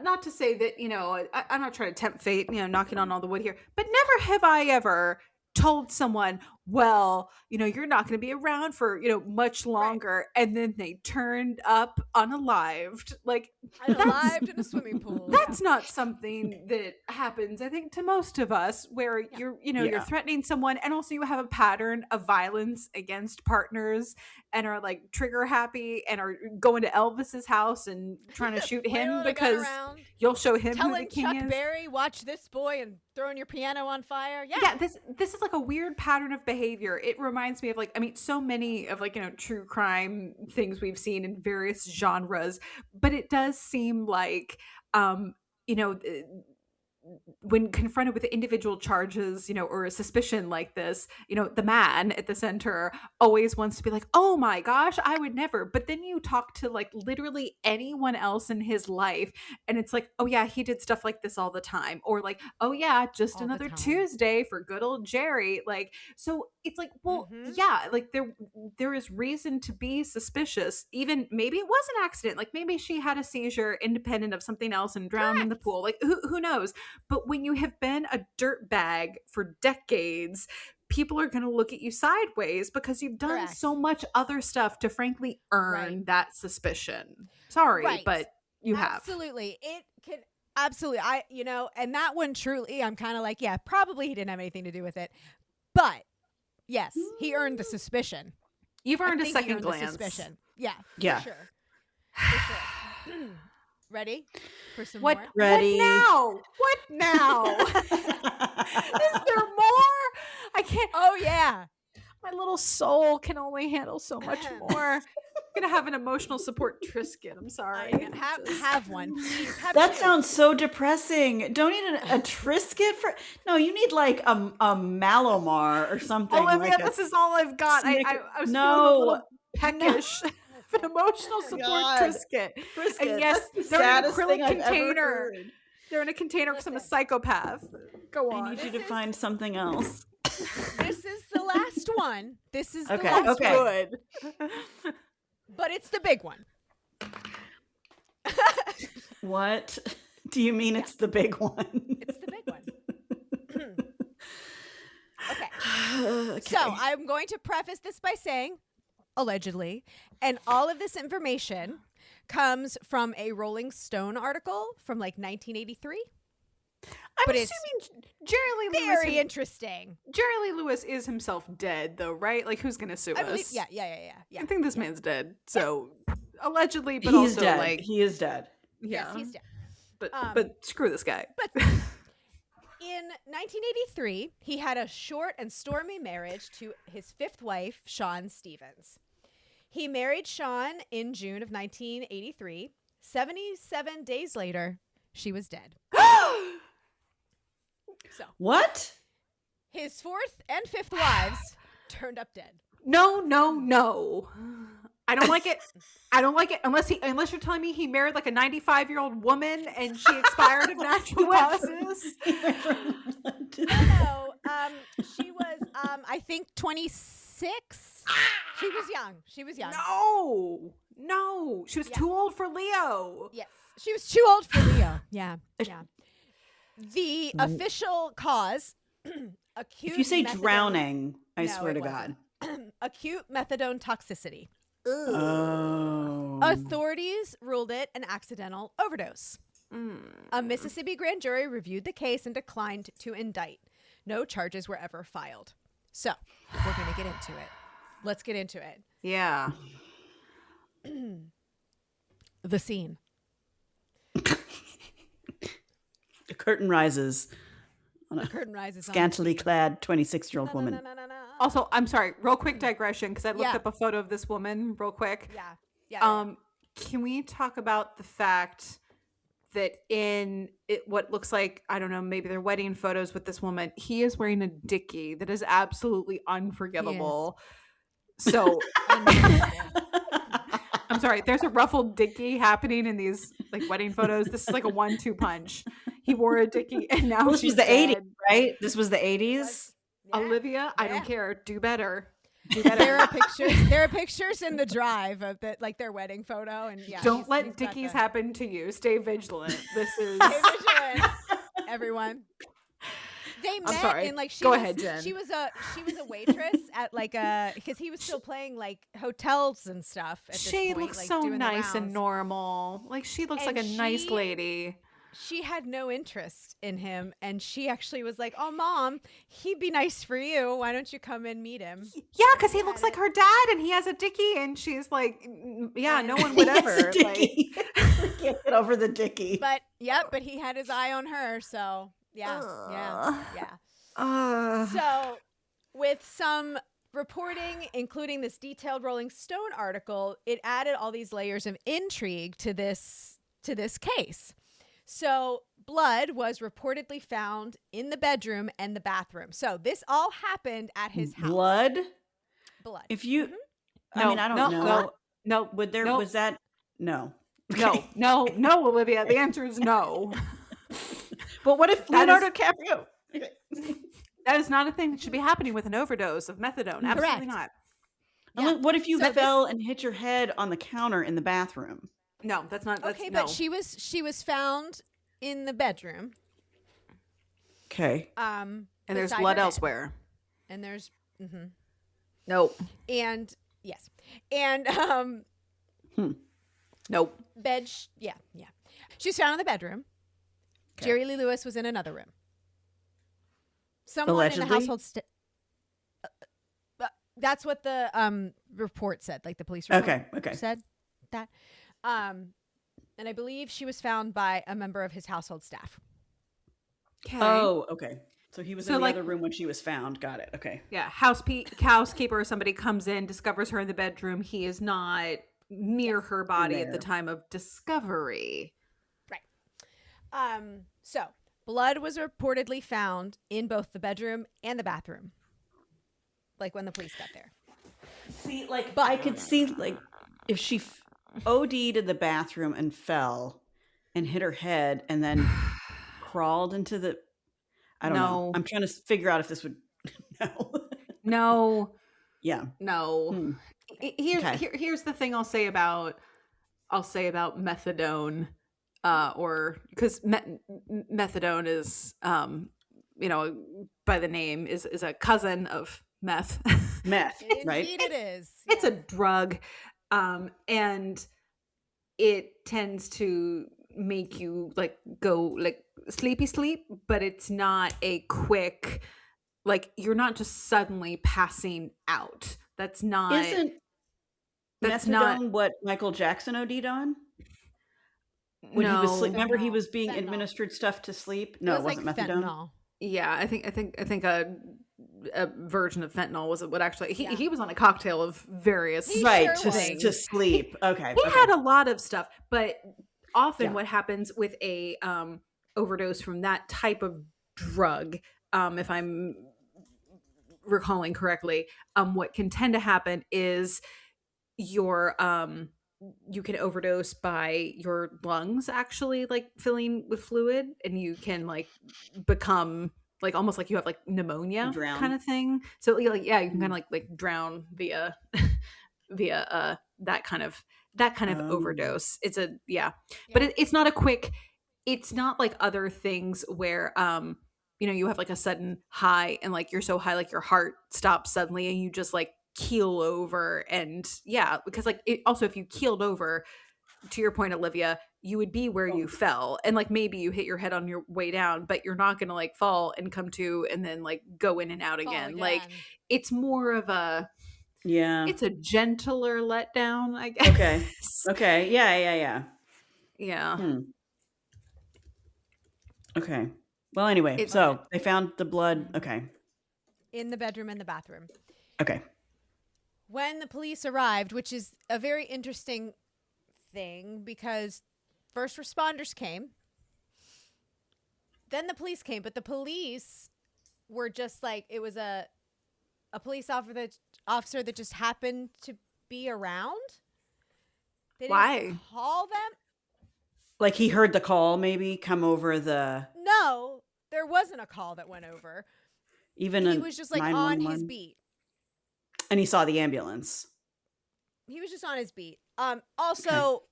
Not to say that, you know, I'm not trying to tempt fate, you know, knocking on all the wood here, but never have I ever told someone well, you're not going to be around for, much longer. Right. And then they turned up unalived. Like, unalived in a swimming pool. That's not something that happens, I think, to most of us, where you're threatening someone, and also you have a pattern of violence against partners and are like trigger happy and are going to Elvis's house and trying to shoot him because you'll show him who the king Chuck is. Berry, watch this boy, and throwing your piano on fire. Yeah, this is like a weird pattern of behavior. It reminds me of so many of true crime things we've seen in various genres, but it does seem like when confronted with individual charges, or a suspicion like this, the man at the center always wants to be like, oh my gosh, I would never. But then you talk to literally anyone else in his life, and it's like, oh yeah, he did stuff like this all the time. Or oh yeah, just all another Tuesday for good old Jerry. So it's like, well, yeah, there is reason to be suspicious. Even maybe it was an accident. Maybe she had a seizure independent of something else and drowned in the pool. Who knows? But when you have been a dirtbag for decades, people are going to look at you sideways because you've done so much other stuff to frankly earn that suspicion. Sorry, but you have. Absolutely. It can absolutely. And that one truly, I'm kind of like, yeah, probably he didn't have anything to do with it. But yes, he earned the suspicion. You've earned a second glance. Suspicion. Yeah. Yeah. For sure. Ready for some more? Ready. What now? Is there more? I can't. Oh, yeah. My little soul can only handle so much more. I'm going to have an emotional support Trisket. I'm sorry. Have one. That sounds so depressing. Don't need a Trisket for... No, you need a Malomar or something. Olivia, this is all I've got. I was feeling a little peckish. An emotional support Trisket. And yes, they're in an acrylic container. They're in a container because I'm a psychopath. Go on. I need you to find something else. This is the last one. This is the last one. Good. But it's the big one. What do you mean it's the big one? It's the big one. Okay. So I'm going to preface this by saying, allegedly, and all of this information comes from a Rolling Stone article from 1983. I'm assuming Jerry Lee Lewis. Very interesting. Jerry Lee Lewis is himself dead, though, right? Who's going to sue us? Yeah. I think this man's dead. So allegedly, but he's also dead. He is dead. Yeah, yes, he's dead. But screw this guy. But in 1983, he had a short and stormy marriage to his fifth wife, Shawn Stevens. He married Shawn in June of 1983. 77 days later, she was dead. So what? His fourth and fifth wives turned up dead. No. I don't like it. I don't like it unless you're telling me he married a 95-year-old woman and she expired of natural causes. No. She was I think 26. She was young. No. She was too old for Leo. Yes. She was too old for Leo. Yeah. The official cause, acute. If you say drowning, I swear to God. Acute methadone toxicity. Oh. Authorities ruled it an accidental overdose. A Mississippi grand jury reviewed the case and declined to indict. No charges were ever filed. So, we're going to get into it. Let's get into it. Yeah. The scene. The curtain rises on a scantily clad 26-year-old woman. No. Also, I'm sorry, real quick digression, because I looked up a photo of this woman real quick. Yeah. Can we talk about the fact that in what looks like, I don't know, maybe their wedding photos with this woman, he is wearing a dickie that is absolutely unforgivable. So I'm sorry, there's a ruffled dickie happening in these wedding photos. This is a 1-2 punch. He wore a dickie and now this was the dead. 80s, right? This was the 80s. Yeah. Olivia, I don't care. Do better. There are pictures in the drive of their wedding photo, and don't let dickies happen to you. Stay vigilant. This is stay vigilant, everyone. They met sorry. in like Go ahead, Jen. She was a waitress at like because he was still playing like hotels and stuff. At She this point, looks like, so doing the nice and rounds. normal. Like she looks And like a nice lady. She had no interest in him, and she actually was like, "Oh, Mom, he'd be nice for you. Why don't you come and meet him?" Yeah, because he looks like her dad, and he has a dickie, and she's like, "Yeah, no one would He has a ever." Like, dickie. Can't get over the dickie. But but he had his eye on her, so yeah. So, with some reporting, including this detailed Rolling Stone article, it added all these layers of intrigue to this case. So, blood was reportedly found in the bedroom and the bathroom. So, this all happened at his house. Blood. If you, I mean, I don't know. No. Would there was that? No. No, Olivia. The answer is no. But what if Leonardo DiCaprio? That is not a thing that should be happening with an overdose of methadone. Absolutely not. Yeah. What if you fell and hit your head on the counter in the bathroom? No, that's not. That's, okay, no. but she was found in the bedroom. Okay. And there's blood elsewhere. And there's Nope. And yes. And Nope. bed. Yeah. She was found in the bedroom. Okay. Jerry Lee Lewis was in another room. Someone Allegedly? in the household. That's what the report said. Like the police report said that. And I believe she was found by a member of his household staff. Okay. Oh, okay. So he was in the other room when she was found. Got it. Okay. Yeah. Housekeeper or somebody comes in, discovers her in the bedroom. He is not near her body at the time of discovery. Right. So blood was reportedly found in both the bedroom and the bathroom. Like when the police got there. See, but I could see, if she OD'd in the bathroom and fell and hit her head and then crawled into the... I don't know. I'm trying to figure out if this would... No. Yeah. No. Here's the thing I'll say about methadone, or because methadone is, by the name is a cousin of meth. Meth, right? Indeed it is. It's a drug, and it tends to make you go sleepy sleep, but it's not a quick, you're not just suddenly passing out. That's not. Isn't methadone what Michael Jackson OD'd on? When he was sleep, remember he was being administered stuff to sleep. No, it wasn't methadone. Fentanyl. Yeah, I think a version of fentanyl was what actually he was on a cocktail of various things to sleep. Okay, he had a lot of stuff, but often what happens with a overdose from that type of drug, if I'm recalling correctly, what can tend to happen is your you can overdose by your lungs actually filling with fluid, and you can become almost like you have pneumonia kind of thing. So you can kind of drown via that kind of overdose. It's but it's not a quick. It's not like other things where you have a sudden high and you're so high your heart stops suddenly and you just keel over, and because also if you keeled over, to your point, Olivia, you would be where you fell, and maybe you hit your head on your way down, but you're not gonna fall and come to and then go in and out again. It's more of a it's a gentler letdown, I guess. Okay yeah Okay, well, anyway, so they found the blood in the bedroom and the bathroom. Okay. When the police arrived, which is a very interesting thing because first responders came, then the police came, but the police were just it was a police officer that just happened to be around. They didn't call them. He heard the call, maybe come over the... No, there wasn't a call that went over. He was just on his beat. And he saw the ambulance. He was just on his beat. Also,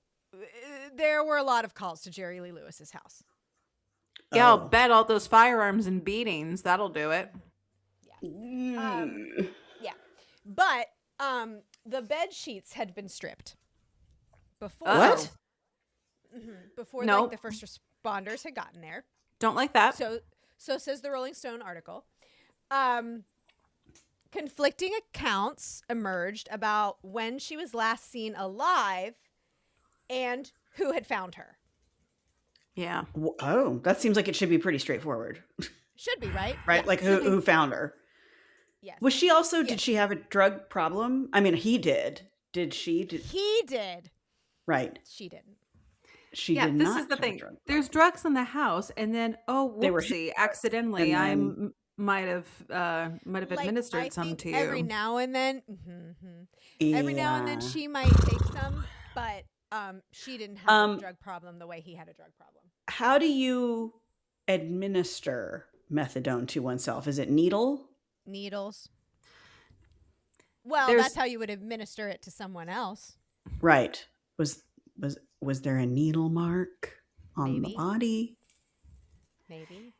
there were a lot of calls to Jerry Lee Lewis's house. Yeah, I'll Oh. bet all those firearms and beatings, that'll do it. Mm. Yeah. But the bed sheets had been stripped before. What? Before Nope. like the first responders had gotten there. Don't like that. So says the Rolling Stone article. Conflicting accounts emerged about when she was last seen alive and who had found her. Yeah. Oh, that seems like it should be pretty straightforward. Should be, right? Right? Yeah, Like should be. who found her? Yes. Was she also, Yes. did she have a drug problem? I mean, he did. Did she? He did. Right. She didn't. She Yeah, did this not is the have a thing. drug problem. There's drugs in the house, and then They were whoopsie, accidentally, and I then- might have Like, administered I some think to you. every now and then. Every now and then Yeah. she might take some, but she didn't have a drug problem the way he had a drug problem. How do you administer methadone to oneself? Is it needle? Needles. Well, There's- that's how you would administer it to someone else. Right. Was there a needle mark on the Maybe. body? Maybe.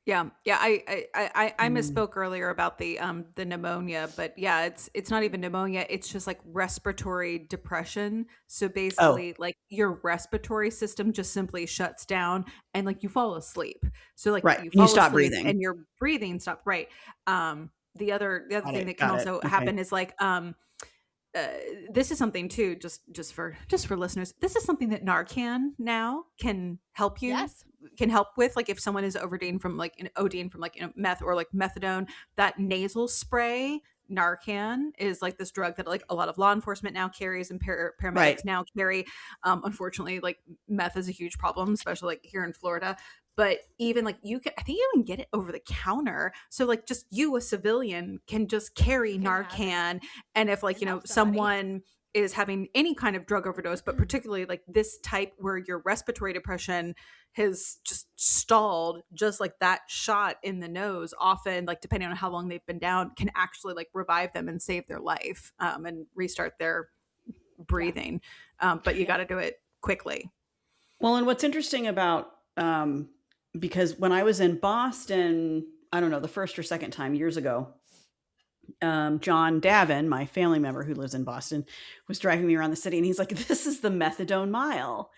Yeah. I misspoke earlier about the pneumonia, but yeah, it's not even pneumonia. It's just like respiratory depression. So basically, like your respiratory system just simply shuts down, and like you fall asleep. So like Right. you You fall stop asleep breathing. and your breathing stops. Right. The other Got thing it, that can got it. also Okay. happen is like this is something too. Just for listeners, this is something that Narcan now can help you. Yes. Can help with, like if someone is ODing from like meth or like methadone, that nasal spray Narcan is like this drug that like a lot of law enforcement now carries and paramedics Right. now carry. Unfortunately, like meth is a huge problem, especially like here in Florida. But even like I think you can get it over the counter. So like just you, a civilian, can just carry Can have it. Narcan. And if like, And you know, help somebody. someone is having any kind of drug overdose, but particularly like this type where your respiratory depression has just stalled, just like that shot in the nose, often like depending on how long they've been down, can actually like revive them and save their life and restart their breathing. But you got to do it quickly. Well, and what's interesting about, because when I was in Boston, I don't know, the first or second time years ago, John Davin, my family member who lives in Boston, was driving me around the city, and he's like, "This is the Methadone Mile."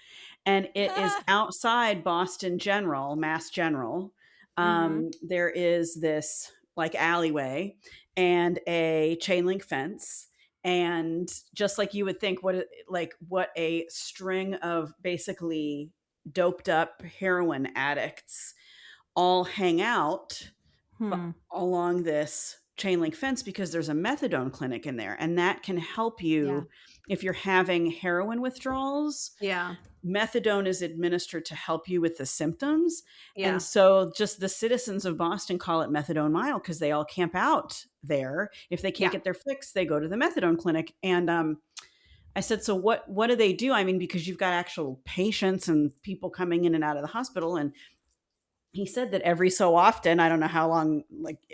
And it is outside Boston General, Mass General. There is this like alleyway and a chain link fence. And just like you would think, what a string of basically doped up heroin addicts all hang out along this chain link fence, because there's a methadone clinic in there, and that can help you if you're having heroin withdrawals. Yeah. Methadone is administered to help you with the symptoms. Yeah. And so just the citizens of Boston call it Methadone Mile because they all camp out there. If they can't get their fix, they go to the methadone clinic. And I said, so what do they do? I mean, because you've got actual patients and people coming in and out of the hospital. And he said that every so often, I don't know how long,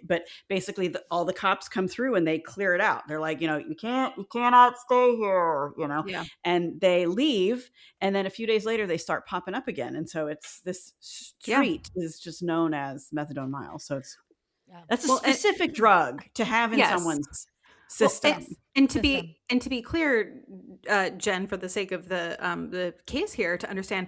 but basically all the cops come through and they clear it out. They're like, you cannot stay here, and they leave. And then a few days later, they start popping up again. And so it's this street is just known as Methadone Mile. So that's a specific drug to have in someone's system. And to be clear, Jen, for the sake of the case here, to understand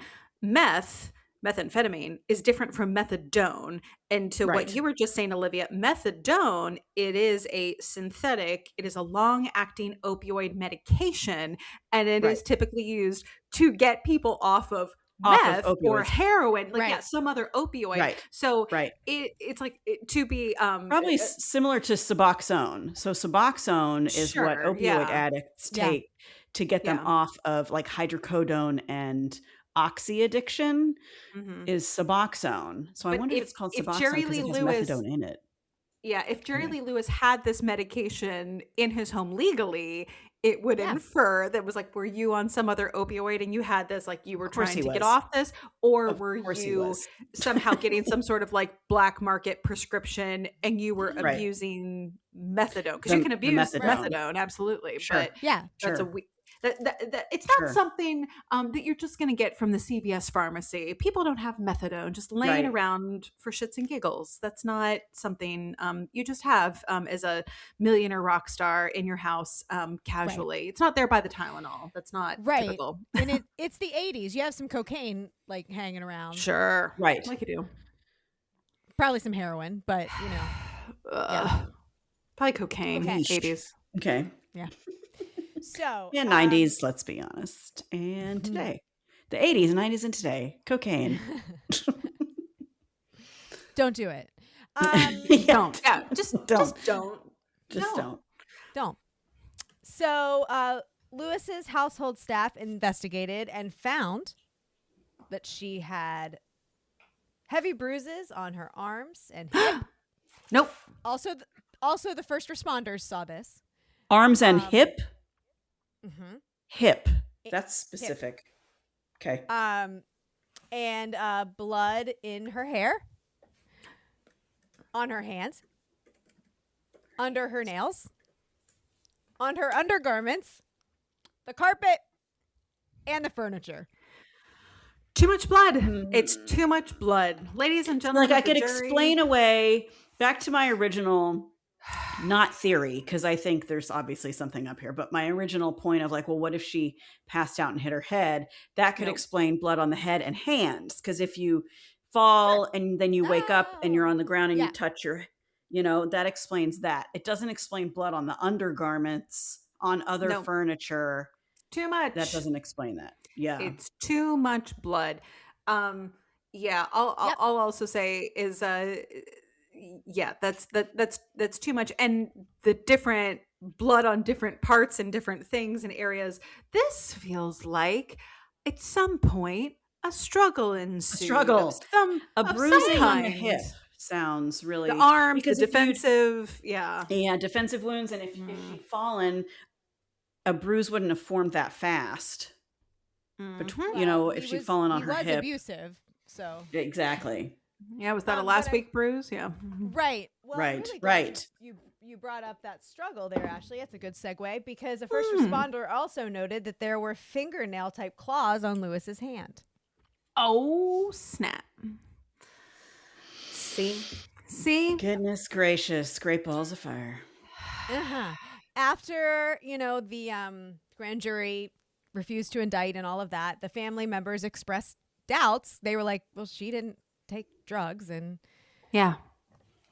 methamphetamine is different from methadone. And to what you were just saying, Olivia, methadone, it is a synthetic, it is a long-acting opioid medication, and it is typically used to get people off of meth or heroin, some other opioid. Right. So it's like to be probably similar to Suboxone. So Suboxone is what opioid addicts take to get them off of like hydrocodone and oxy addiction is Suboxone. So I wonder if it's called Suboxone because it has methadone in it. Yeah, if Jerry Lee Lewis had this medication in his home legally, it would infer that was like, were you on some other opioid and you had this, like you were trying to get off this, or were you somehow getting some sort of like black market prescription and you were abusing methadone? Because you can abuse methadone, absolutely. Sure. But That it's not Sure. something that you're just going to get from the CVS pharmacy. People don't have methadone just laying Right. around for shits and giggles. That's not something you just have as a millionaire rock star in your house casually. It's not there by the Tylenol. That's not Right. typical. And it's the 80s. You have some cocaine like hanging around. Sure. Right. Like you do. Probably some heroin, but you know. Yeah. Probably cocaine. Okay. 80s. Okay. Yeah. So Yeah, 90s, let's be honest. And today. The 80s, 90s, and today. Cocaine. Don't do it. Yeah, Don't. Yeah. Just don't. Just No. Don't. So Lewis's household staff investigated and found that she had heavy bruises on her arms and hip. Nope. Also the first responders saw this. Arms and hip? Mm-hmm. Hip. That's specific. Okay. And blood in her hair, on her hands, under her nails, on her undergarments, the carpet, and the furniture. Too much blood. It's too much blood. Ladies and gentlemen, Like I of the could jury- explain away back to my original, not theory, because I think there's obviously something up here, but my original point of like, well, what if she passed out and hit her head? That could Nope. explain blood on the head and hands. Because if you fall and then you wake up and you're on the ground and Yeah. you touch your, that explains that. It doesn't explain blood on the undergarments, on other No. furniture. Too much. That doesn't explain that. Yeah. It's too much blood. Yeah. I'll also say is yeah, that's too much. And the different blood on different parts and different things and areas. This feels like at some point a struggle ensued. struggle. A of bruising some on the kind. hip sounds really The arms, the because if you'd- defensive. Yeah. Yeah, defensive wounds, and if she'd fallen, a bruise wouldn't have formed that fast. Mhm. If she'd fallen on her he was hip. abusive, so Exactly. Yeah. Was that a but last I- week bruise? Yeah. right. Well, I'm Right, really glad right. You brought up that struggle there, Ashley. That's a good segue because a first Hmm. responder also noted that there were fingernail type claws on Lewis's hand. Oh snap! See. Goodness gracious, great balls of fire. Uh-huh. After the grand jury refused to indict and all of that, the family members expressed doubts. They were like, "Well, she didn't take drugs and Yeah.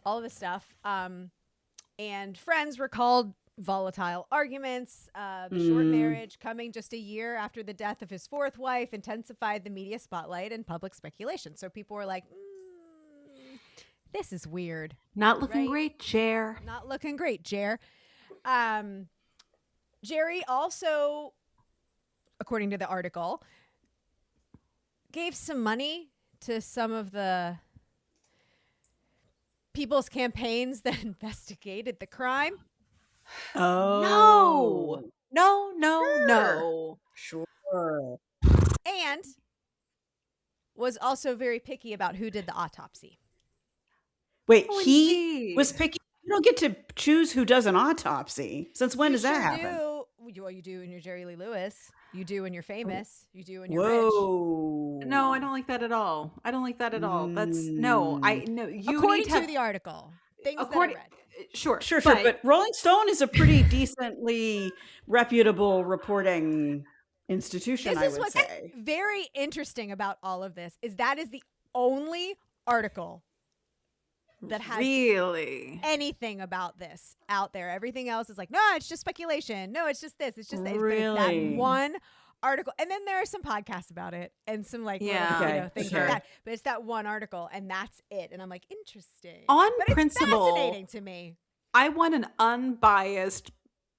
all of this stuff." And friends recalled volatile arguments. The short marriage, coming just a year after the death of his fourth wife, intensified the media spotlight and public speculation. So people were like, this is weird. Not looking Right. great, Jer. Not looking great, Jer. Jerry also, according to the article, gave some money to some of the people's campaigns that investigated the crime. Oh No. sure. And was also very picky about who did the autopsy. Wait, Oh, he indeed. was picky. You don't get to choose who does an autopsy. Since when does that Sure happen? do. Well, you do when you're Jerry Lee Lewis. You do when you're famous. You do when you're rich. Whoa. No, I don't like that at all. That's no. You According need to the article, things according. that I read. Sure, Sure, but Rolling Stone is a pretty decently reputable reporting institution, This I is would what's say. very interesting about all of this is that is the only article that has really. anything about this out there. Everything else is like, no, it's just speculation. No, it's just this. It's just that. But it's Really? that one article. And then there are some podcasts about it and some Yeah. little, Okay, things sure. like that. But it's that one article and that's it. And I'm like, interesting. On but principle, it's fascinating to me. I want an unbiased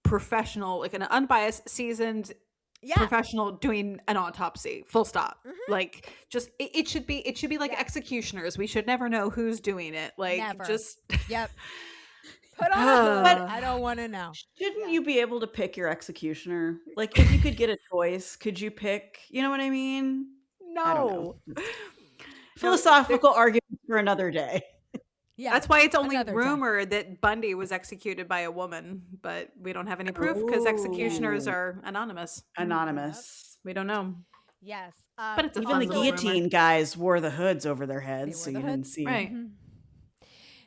professional, like an unbiased, seasoned Yeah. professional doing an autopsy. Full stop. Like, just it should be like Yeah. executioners. We should never know who's doing it. Like, Never. just Yep. Put on a But- hood. I don't want to know. Shouldn't you be able to pick your executioner? Like, if you could get a choice, could you pick? You know what I mean? I don't no. know. Philosophical argument for another day. Yeah, That's why it's only another rumored that Bundy was executed by a woman, but we don't have any proof because executioners Ooh. are anonymous. Anonymous. We don't know. Yes. But it's a Even fun the little rumor. guillotine guys wore the hoods over their They heads, so wore you the didn't hoods. see. Right.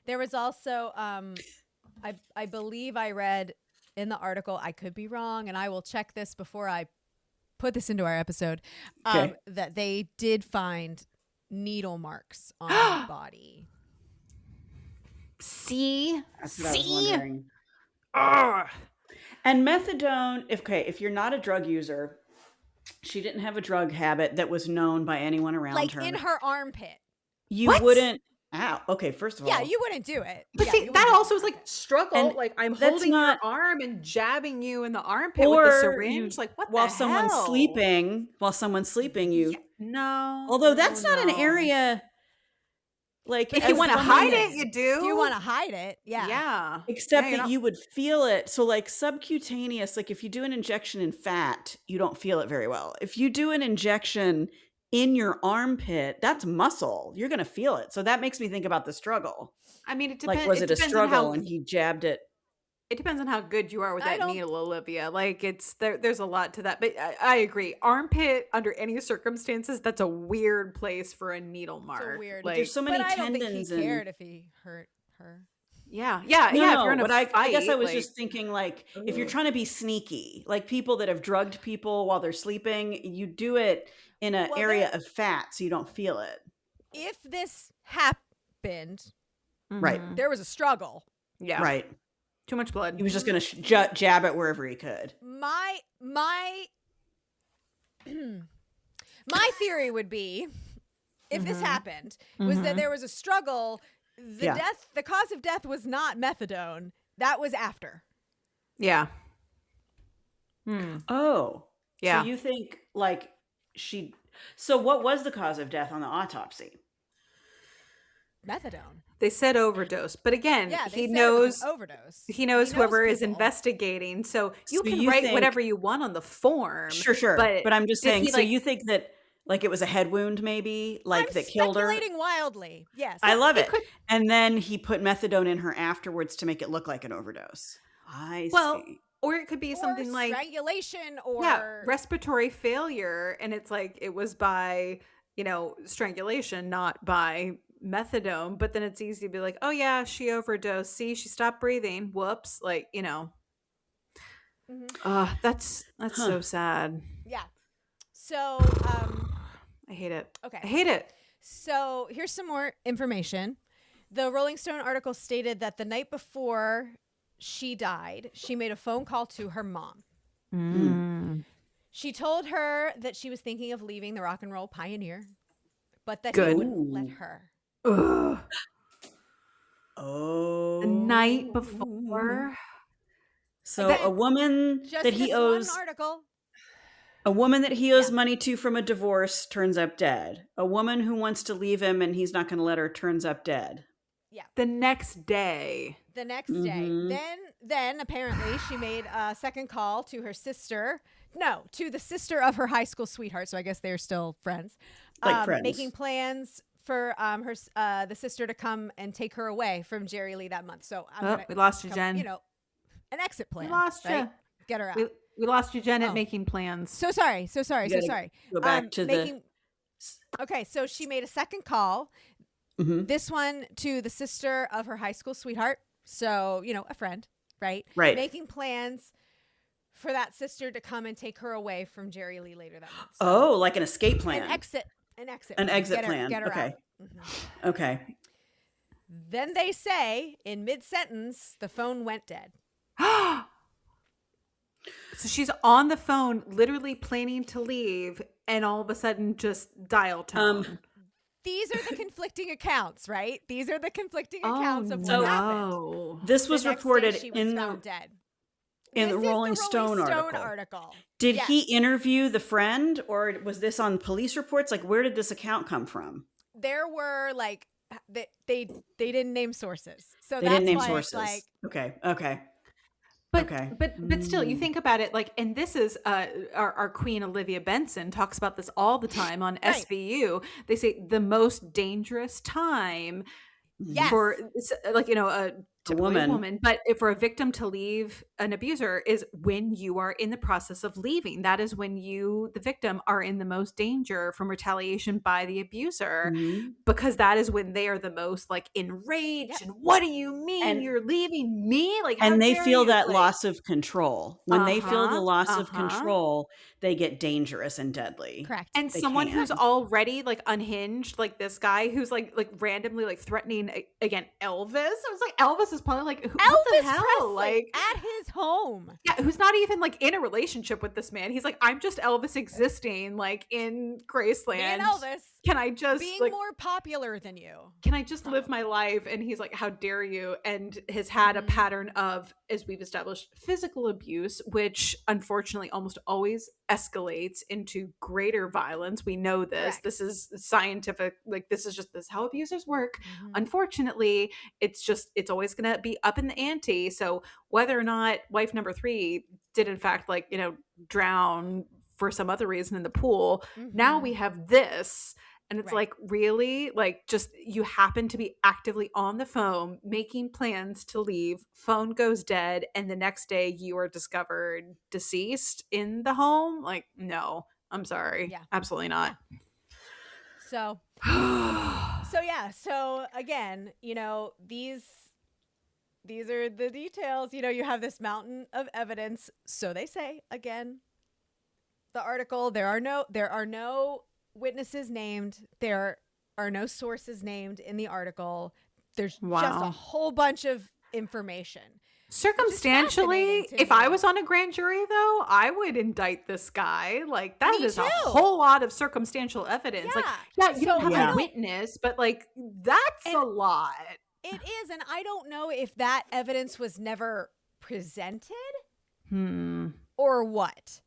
There was also, I believe I read in the article, I could be wrong, and I will check this before I put this into our episode, Okay. that they did find needle marks on his body. See? That's what I was wondering. Ugh. And methadone, if you're not a drug user, she didn't have a drug habit that was known by anyone around Like her. in her armpit. You What? wouldn't. Ow. Okay, first of all. Yeah, you wouldn't do it. But Yeah, see, you that wouldn't do also it. is like struggle. And Like I'm that's holding not- your arm and jabbing you in the armpit with the Or syringe. you- Like what while the someone's hell? sleeping, you. Yeah, no. Although that's not an no. area. Like If as you want to someone hide that- it, you do. If you want to hide it, yeah. Yeah. Except Yeah, you're that not- you would feel it. So like subcutaneous, like if you do an injection in fat, you don't feel it very well. If you do an injection in your armpit, that's muscle. You're going to feel it. So that makes me think about the struggle. I mean, it depends. Like, was it a depends on struggle how, and he jabbed it? It depends on how good you are with I that don't- needle, Olivia. Like it's there's a lot to that. But I agree. Armpit under any circumstances, that's a weird place for a needle mark. It's a weird. Like, There's so many but I don't think tendons he and- cared if he hurt her. yeah. No, If you're in a but I guess I fight, was like- just thinking like if you're trying to be sneaky, like people that have drugged people while they're sleeping, you do it in an Well, area of fat so you don't feel it. If this happened, Right. Mhm. there was a struggle. Yeah. Right. Too much blood. He was just going to jab it wherever he could. My my theory would be, if this happened, was that there was a struggle. Yeah. The cause of death was not methadone. That was after. Yeah. Hmm. Oh. Yeah. So you think like so what was the cause of death on the autopsy? Methadone. They said overdose, but again, Yeah, they he said knows. it was an overdose. He knows whoever is people. investigating, so you So can you write think- whatever you want on the form. Sure. But I'm just did saying, he, so like- you think that like it was a head wound maybe, like I'm that killed her? speculating wildly. Yes. I love it. could- And then he put methadone in her afterwards to make it look like an overdose. I Well, see. or it could be Or something like strangulation or respiratory failure, and it's like it was by strangulation, not by methadone. But then it's easy to be like, oh yeah, she overdosed. See, she stopped breathing. Whoops. Like Mhm. that's so sad. Yeah. So, I hate it. okay. I hate it. So here's some more information. The Rolling Stone article stated that the night before she died, she made a phone call to her mom. She told her that she was thinking of leaving the rock and roll pioneer, but that he Good. wouldn't let her. Ugh. Oh. The night before. So Again, a woman Just that he this owes one article. owes money to from a divorce turns up dead. A woman who wants to leave him and he's not going to let her turns up dead. The next day. The next day. Mhm. Then apparently she made a second call to her sister. No, to the sister of her high school sweetheart. So I guess they're still friends. Like friends. Making plans for the sister to come and take her away from Jerry Lee that month. So I'm gonna We lost you, come, Jen. An exit plan. We lost right? you. Get her out. We lost you, Jen, at Oh. making plans. So sorry. You gotta Go back to making, Okay, so she made a second call. Mhm. This one to the sister of her high school sweetheart. So, a friend, right? Right. Making plans for that sister to come and take her away from Jerry Lee later that month. So Oh, like an escape plan. An exit An plan. exit Get her- plan. Get her Okay. out. Mhm. Okay. Then they say in mid-sentence, the phone went dead. So she's on the phone, literally planning to leave, and all of a sudden just dial tone. These are the conflicting accounts, right? These are the conflicting accounts of what no. happened. This was The next day reported she was in found the dead. in the This is Rolling Stone article. article. Did he Yes. interview the friend, or was this on police reports? Like, where did this account come from? There were like they didn't name sources, so They that's didn't name why sources. it's like Okay. But, Okay. but still, you think about it, like, and this is our queen Olivia Benson talks about this all the time on Right. SVU. They say the most dangerous time Yes. for like, you know, typically a woman. woman, but for a victim to leave an abuser is when you are in the process of leaving. That is when you, the victim, are in the most danger from retaliation by the abuser, because that is when they are the most like enraged. And what do you mean you're leaving me? Like, how And they dare feel you? that Like, loss of control. When they feel the loss of control, they get dangerous and deadly. Correct. and They someone can. who's already like unhinged, like this guy who's like randomly like threatening again Elvis. I was like, Elvis is probably like, what the Elvis hell? Presley Like, at his home. yeah, who's not even like in a relationship with this man. He's like, I'm just Elvis existing like in Graceland. Me and Elvis Can I just being like, more popular than you. can I just live my life? And he's like, how dare you? And has had a pattern of, as we've established, physical abuse, which unfortunately almost always escalates into greater violence. We know this. Correct. This is scientific. Like, this is how abusers work. Unfortunately, it's always going to be up in the ante. So whether or not wife number 3 did in fact, like, you know, drown for some other reason in the pool, now we have this. And it's like, really? Like, just you happen to be actively on the phone making plans to leave, phone goes dead, and the next day you are discovered deceased in the home? Like, no, I'm sorry. Yeah. Absolutely not. So again, you know, these are the details. You know, you have this mountain of evidence, so they say. Again, the article, there are no witnesses named. There are no sources named in the article. There's just a whole bunch of information. Circumstantially, if I was on a grand jury, though, I would indict this guy. Like, that Me is too. a whole lot of circumstantial evidence. Yeah. Like, yeah, you don't have Yeah. a witness, but like, that's a lot. It is, and I don't know if that evidence was never presented or what.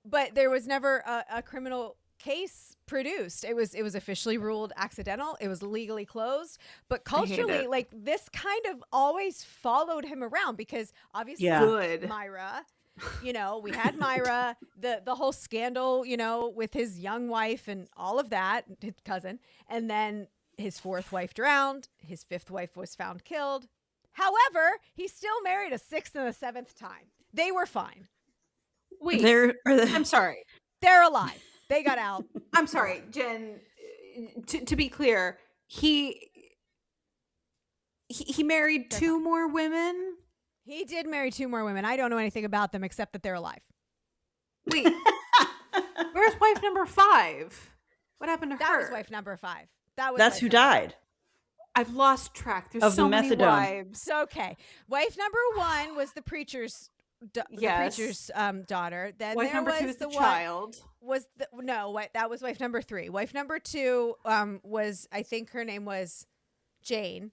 But there was never a criminal case produced. It was officially ruled accidental. It was legally closed. But culturally, like, this kind of always followed him around because obviously Good. Myra, you know, we had Myra, the whole scandal, you know, with his young wife and all of that, his cousin. And then his 4th wife drowned. His 5th wife was found killed. However, he still married a 6th and a 7th time. They were fine. Wait, I'm sorry. They're alive. They got out. I'm sorry, Jen. To be clear, he married 2 more women. He did marry 2 more women. I don't know anything about them except that they're alive. Wait, where's wife number 5? What happened to her? That was wife number 5. That's who died. I've lost track. There's Of so the many methadone. wives. Okay. Wife number 1 was the preacher's daughter. Then Wife there number was 2 is the one- child. That was wife number 3. Wife number 2 was, I think her name was Jane.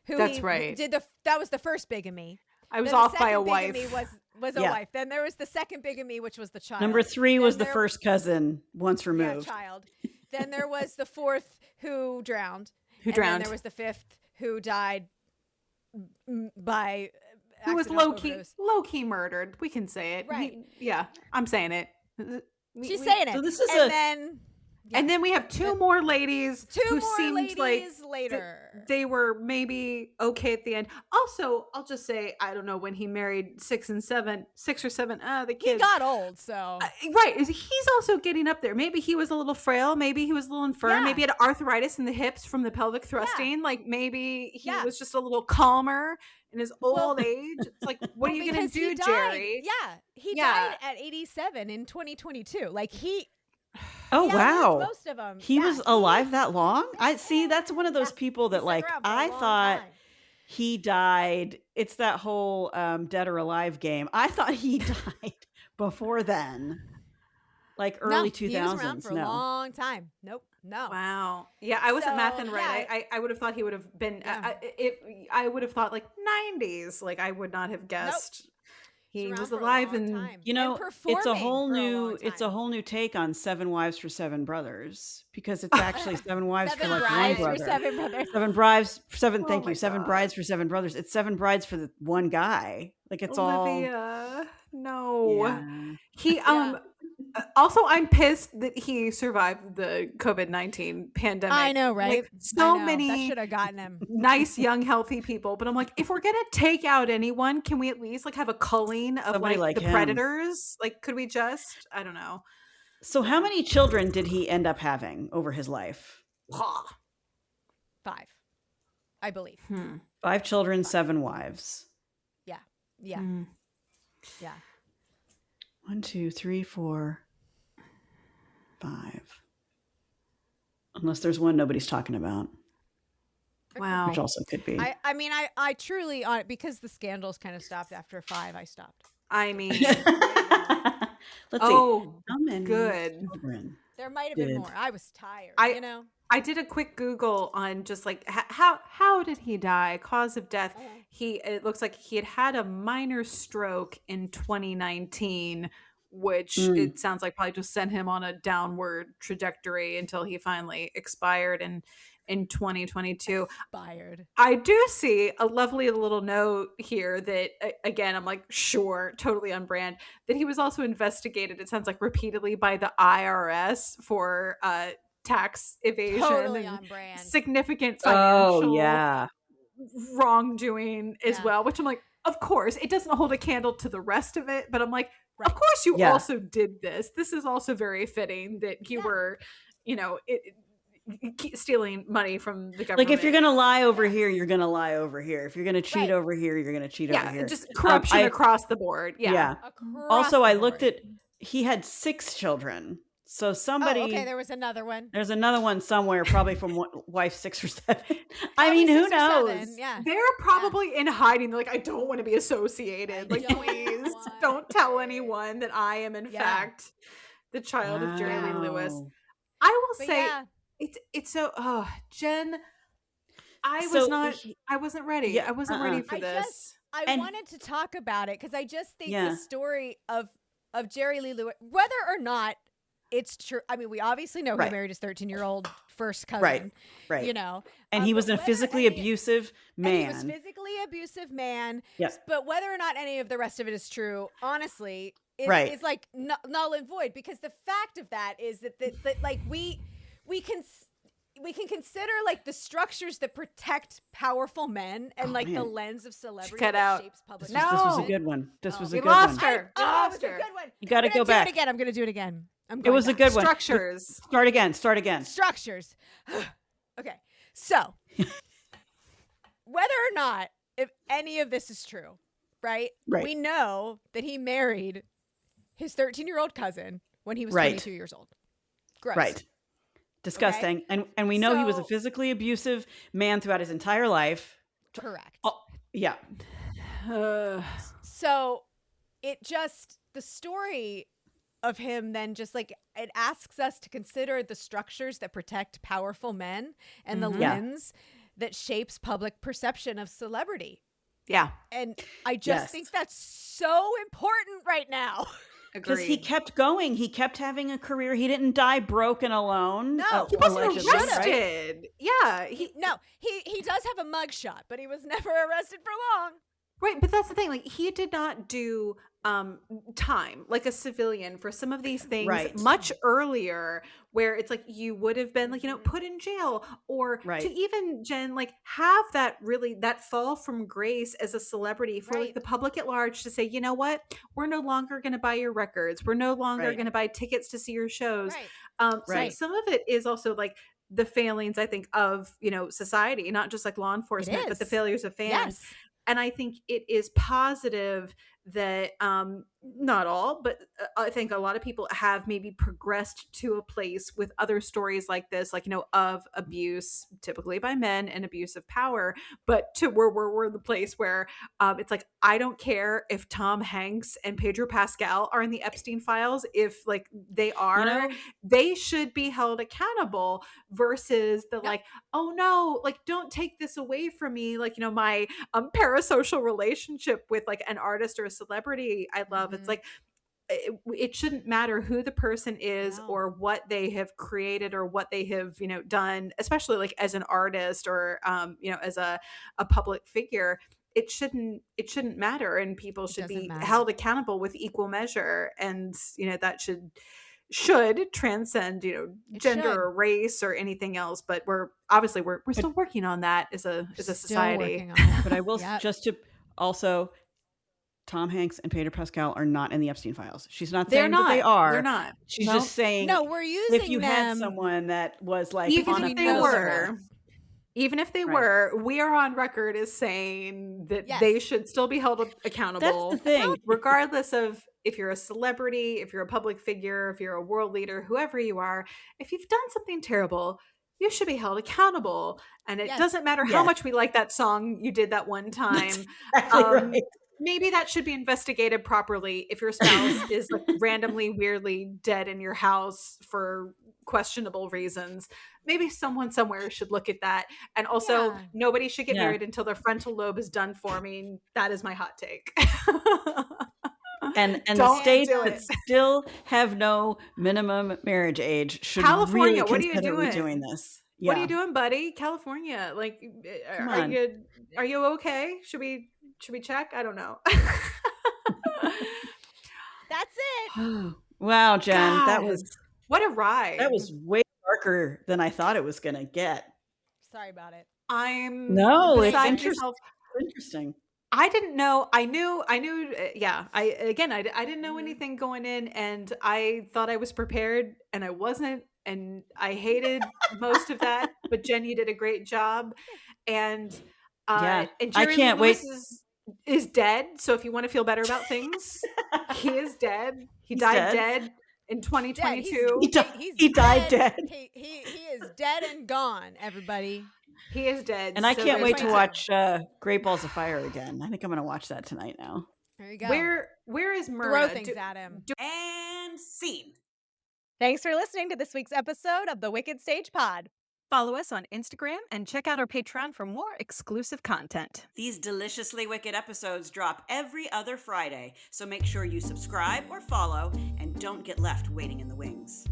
Who That's he right. That was the first bigamy. I was Then the off by a second wife. bigamy was a Yeah. wife. Then there was the second bigamy, which was the child. Number 3 Then was the there- first cousin once Yeah, removed. child. Then there was the 4th who drowned. Who And drowned? then there was the 5th who died by Who was accidental low overdose. key murdered. We can say it. Right. Yeah, I'm saying it. She's saying it. So this is And then we have 2 more ladies 2 who more seemed ladies like later. they were maybe okay at the end. Also, I'll just say, I don't know, when he married 6 or 7, the He kids. got old, so Right. He's also getting up there. Maybe he was a little frail. Maybe he was a little infirm. Yeah. Maybe he had arthritis in the hips from the pelvic thrusting. Like, maybe he Yeah. was just a little calmer in his old age. It's like, what are you going to because he do, died. Jerry? Yeah, he Yeah. died at 87 in 2022. Like Oh, he wow. outlived most of them. He was alive that long? I see. That's one of those people that, He's like, been around for a I long thought time. he died. It's that whole Dead or Alive game. I thought he died before then, like early 2000s. He was around for a long time. Nope. No. Wow. Yeah, I wasn't So, mathing right. yeah. I would have thought he would have been. Yeah. I would have thought like 90s. Like, I would not have guessed he He's around was for a alive long and time. You know, And it's a performing whole for a new long it's a time. whole new take on 7 Wives for 7 Brothers, because it's actually 7 wives for 7 like one brides brother. for 7 brothers. 7 brides, 7 Oh thank my you. 7 God. brides for 7 brothers. It's 7 brides for the one guy. Like, it's Olivia. No. all He Yeah. Also, I'm pissed that he survived the COVID-19 pandemic. I know, right? Like, so that many should have gotten him. nice, young, healthy people. But I'm like, if we're gonna take out anyone, can we at least like have a culling of Somebody like the him. predators? Like, could we just? I don't know. So how many children did he end up having over his life? 5, I believe. 5 children, 7 wives. Yeah. Yeah. 1, 2, 3, 4, 5. Unless there's one nobody's talking about, Wow. which also could be. I mean, I truly, because the scandals kind of stopped after 5, I stopped. I mean, Let's see. oh, How many good. children? There might have been Did- more. I was tired, I did a quick Google on just like how did he die? Cause of death. It looks like he had a minor stroke in 2019, which it sounds like probably just sent him on a downward trajectory until he finally expired in 2022. Expired. I do see a lovely little note here that, again, I'm like, sure, totally on brand, that he was also investigated, it sounds like, repeatedly by the IRS for tax evasion Totally and on brand. significant financial Oh, yeah. wrongdoing as Yeah. well, which I'm like, of course, it doesn't hold a candle to the rest of it, but I'm like, Right. of course you Yeah. also did this. This is also very fitting that you were, stealing money from the government. Like if you're going to lie over here, you're going to lie over here. If you're going to cheat Right. over here, you're going to cheat over here. just corruption I- across the board. Yeah. Across Also, the I looked board. at, he had 6 children. So Oh, somebody, okay, there was another one. there's another one somewhere, probably from wife 6 or 7. I Probably mean, who 6 or 7, knows? Yeah. They're probably in hiding. They're like, I don't want to be associated. Like, don't please want don't tell to." anyone that I am, in Yeah. fact, the child of Jerry Lee Lewis. Wow. I will But say, yeah, it's so, Jen, I So wasn't ready. Yeah, I wasn't ready for I this. I And- wanted to talk about it because I just think Yeah. the story of Jerry Lee Lewis, whether or not it's true. I mean, we obviously know Right. he married his 13-year-old first cousin. Right, right. You know, And he but was a whether physically any- abusive And he was man. physically abusive man. Yes. But whether or not any of the rest of it is true, honestly, is, Right. is like null and void, because the fact of that is that like we can consider like the structures that protect powerful men and Oh, like the man. lens of celebrity cut that out. shapes public This was a opinion. good one. This Oh. was a We good lost one. her. Oh, We it lost was a her. good one. You got to I'm gonna go do back. it again. I'm going to do it again. It was a back. good one. Structures. Start again. Start again. Structures. Okay. So, whether or not if any of this is true, right? Right. We know that he married his 13-year-old cousin when he was Right. 22 years old. Gross. Right. Disgusting. And we know he was a So- physically abusive man throughout his entire life. Correct. Oh, yeah. So the story of him then just like it asks us to consider the structures that protect powerful men and the Yeah. lens that shapes public perception of celebrity. Yeah. And I just Yes. think that's so important right now. Because he kept going. He kept having a career. He didn't die broke and alone. No. He wasn't allegedly, right? arrested. Yeah. He does have a mugshot, but he was never arrested for long. Right, but that's the thing. Like, he did not do time like a civilian for some of these things Right. much earlier, where it's like you would have been like, put in jail, or Right. to even, Jen, like have that fall from grace as a celebrity for like Right. the public at large to say, you know what, we're no longer going to buy your records. We're no longer Right. going to buy tickets to see your shows. Right. So Right. some of it is also like the failings, I think, of society, not just like law enforcement, but the is. failures of fans. Yes. And I think it is positive that not all, but I think a lot of people have maybe progressed to a place with other stories like this, like, of abuse, typically by men, and abuse of power, but to where we're in the place where it's like, I don't care if Tom Hanks and Pedro Pascal are in the Epstein files. If like they are, they should be held accountable, versus the like, oh no, like don't take this away from me. Like, my parasocial relationship with like an artist or a celebrity I love. It's like, it shouldn't matter who the person is or what they have created or what they have, done, especially like as an artist or, as a public figure. It shouldn't matter, and people should be doesn't matter. held accountable with equal measure. And, that should should transcend, It gender should. or race or anything else. But we're still working on that as a Still society. working on it. But I will Yep. just to also, Tom Hanks and Pedro Pascal are not in the Epstein files. She's not They're saying that they not. are. They're not. She's No. just saying No, we're using if you them. had someone that was like Even on a if they pedestal- were, Right. we are on record as saying that Yes. they should still be held accountable. That's the thing. Regardless of if you're a celebrity, if you're a public figure, if you're a world leader, whoever you are, if you've done something terrible, you should be held accountable. And it Yes. doesn't matter how Yes. much we like that song you did that one time. Exactly right. Maybe that should be investigated properly if your spouse is like randomly, weirdly dead in your house for questionable reasons. Maybe someone somewhere should look at that. And also, Yeah. nobody should get Yeah. married until their frontal lobe is done forming. That is my hot take. And the Don't states do that it. still have no minimum marriage age should California, really what are you consider doing? doing this. What are Yeah. you doing, buddy? California, like, Come are on. you okay? Should we check? I don't know. That's it. Wow, Jen, that God, was what a ride. way darker than I thought it was going to get. Sorry about it. I'm No, it's beside interesting. myself. Interesting. I didn't know. I knew. Yeah. I didn't know Mhm. anything going in, and I thought I was prepared, and I wasn't, and I hated most of that. But Jen, you did a great job, and Yeah. and I Jerry can't Lewis wait. is dead. So if you want to feel better about things, he is dead. He He's died dead. dead in Dead. 2022. He died dead. He is dead and gone, everybody. He is dead. And I so can't there's wait to that. watch Great Balls of Fire again. I think I'm going to watch that tonight now. There you go. Where is Throw Myrna? things at him. And scene. Thanks for listening to this week's episode of the Wicked Stage Pod. Follow us on Instagram and check out our Patreon for more exclusive content. These deliciously wicked episodes drop every other Friday, so make sure you subscribe or follow and don't get left waiting in the wings.